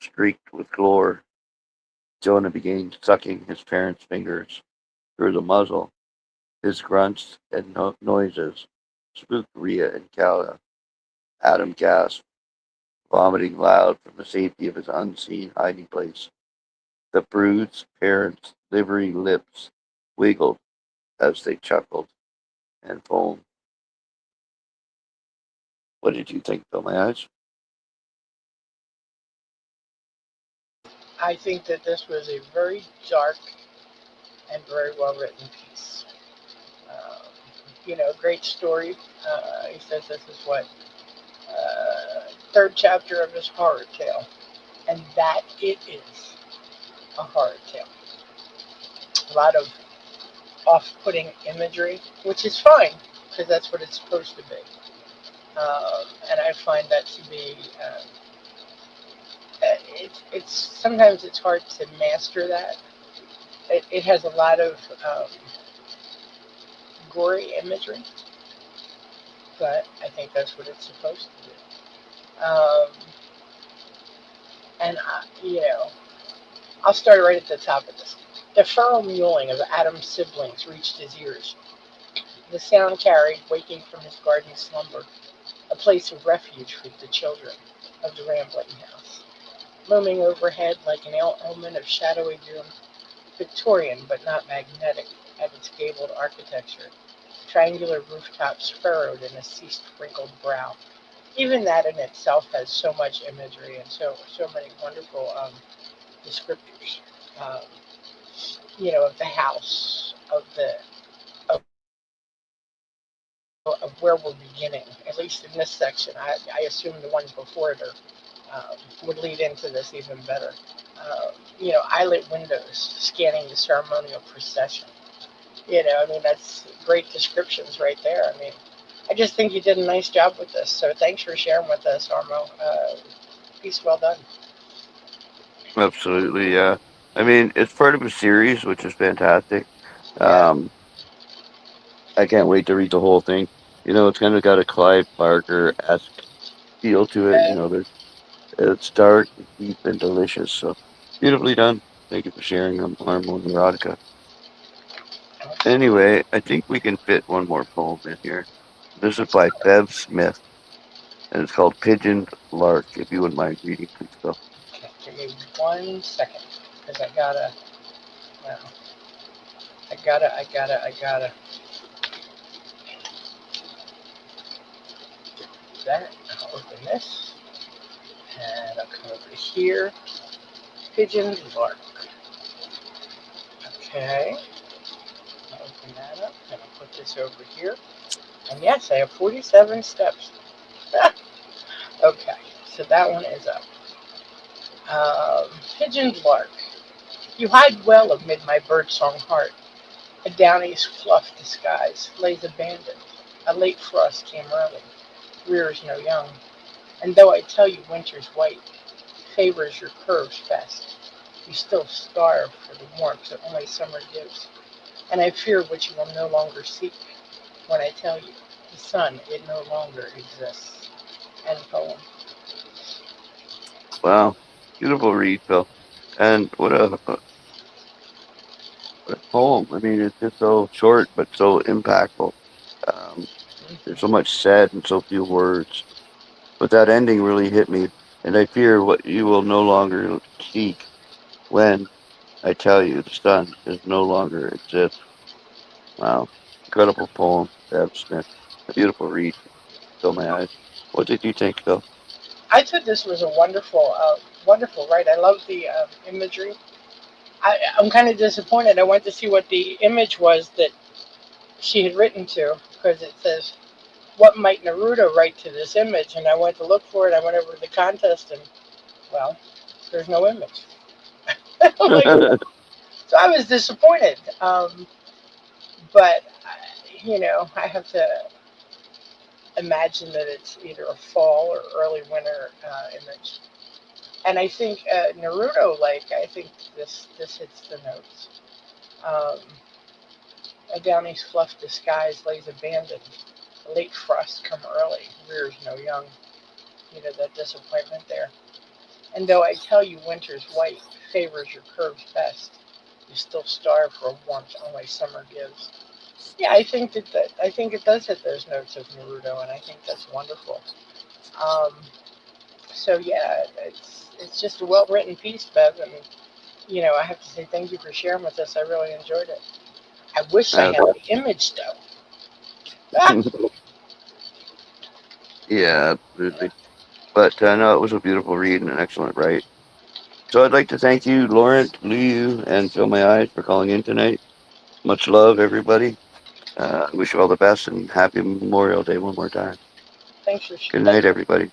streaked with gore. Jonah began sucking his parents' fingers through the muzzle. His grunts and noises spooked Rhea and Kala. Adam gasped, vomiting loud from the safety of his unseen hiding place. The bruised parents' livery lips wiggled as they chuckled and foamed. What did you think, Bill? My eyes? I think that this was a very dark and very well written piece. Um, great story. He says this is what third chapter of his horror tale, and that it is a horror tale. A lot of off-putting imagery, which is fine because that's what it's supposed to be. And I find that to be it's sometimes it's hard to master that. It has a lot of gory imagery, but I think that's what it's supposed to do. And I'll start right at the top of this. The feral mewling of Adam's siblings reached his ears. The sound carried, waking from his garden slumber, a place of refuge for the children of the rambling house. Looming overhead like an omen of shadowy doom, Victorian but not magnetic at its gabled architecture, triangular rooftops furrowed in a cease-wrinkled brow. Even that in itself has so much imagery and so many wonderful descriptors. Um, of the house, of where we're beginning. At least in this section, I assume the ones before it would lead into this even better. Eyelit windows scanning the ceremonial procession. That's great descriptions right there. I just think you did a nice job with this. So thanks for sharing with us, Armo. Piece well done. Absolutely, yeah. It's part of a series, which is fantastic. Yeah. Um, I can't wait to read the whole thing. It's kind of got a Clive Barker-esque feel to it. Yeah. It's dark, deep, and delicious. So beautifully done. Thank you for sharing them, Armo and Erotica. Absolutely. Anyway, I think we can fit one more poem in here. This is by Bev Smith, and it's called Pigeon Lark. If you wouldn't mind reading, please, Phil. Okay, give me 1 second, because well, I gotta do that. I'll open this, and I'll come over here. Pigeon Lark. Okay, I'll open that up, and I'll put this over here. And yes, I have 47 steps. Okay, so that one is up. Pigeon Lark. You hide well amid my birdsong heart. A downy's fluff disguise lays abandoned. A late frost came early, rears no young. And though I tell you winter's white favors your curves best, you still starve for the warmth that only summer gives. And I fear what you will no longer seek when I tell you the sun, it no longer exists. End poem. Wow, beautiful read, Phil. And what a poem. It's just so short, but so impactful. Um, there's so much said and so few words. But that ending really hit me, and I fear what you will no longer seek when I tell you the sun is no longer exists. Wow. Incredible poem, Bev Smith. A beautiful read. Fill my eyes. What did you think, Phil? I thought this was a wonderful write. I love the imagery. I'm kind of disappointed. I went to see what the image was that she had written to, because it says, "What might Naruto write to this image?" And I went to look for it. I went over to the contest, and well, there's no image. I'm like, so I was disappointed. But I have to imagine that it's either a fall or early winter image. And I think Naruto, I think this hits the notes. Um, a downy's fluff disguise lays abandoned. A late frost come early, rears no young. That disappointment there. And though I tell you winter's white favors your curves best, you still starve for a warmth only summer gives. Yeah, I think it does hit those notes of Naruto, and I think that's wonderful. Um, so yeah, it's just a well written piece, Bev, and I have to say thank you for sharing with us. I really enjoyed it. I wish I Uh, had the image though. Ah! yeah, absolutely. But no, it was a beautiful read and an excellent write. So I'd like to thank you, Laurent, Luyu, and Fill My Eyes for calling in tonight. Much love, everybody. Wish you all the best and happy Memorial Day one more time. Thanks for Good night, everybody.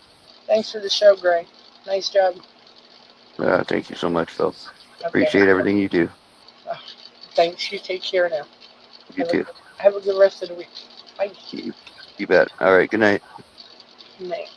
thanks for the show, Gray. Nice job. Thank you so much, Phil. Okay. Appreciate everything you do. Uh, thanks. You take care now. You too. Have a good rest of the week. Bye. You, you bet. All right. Good night. Good night.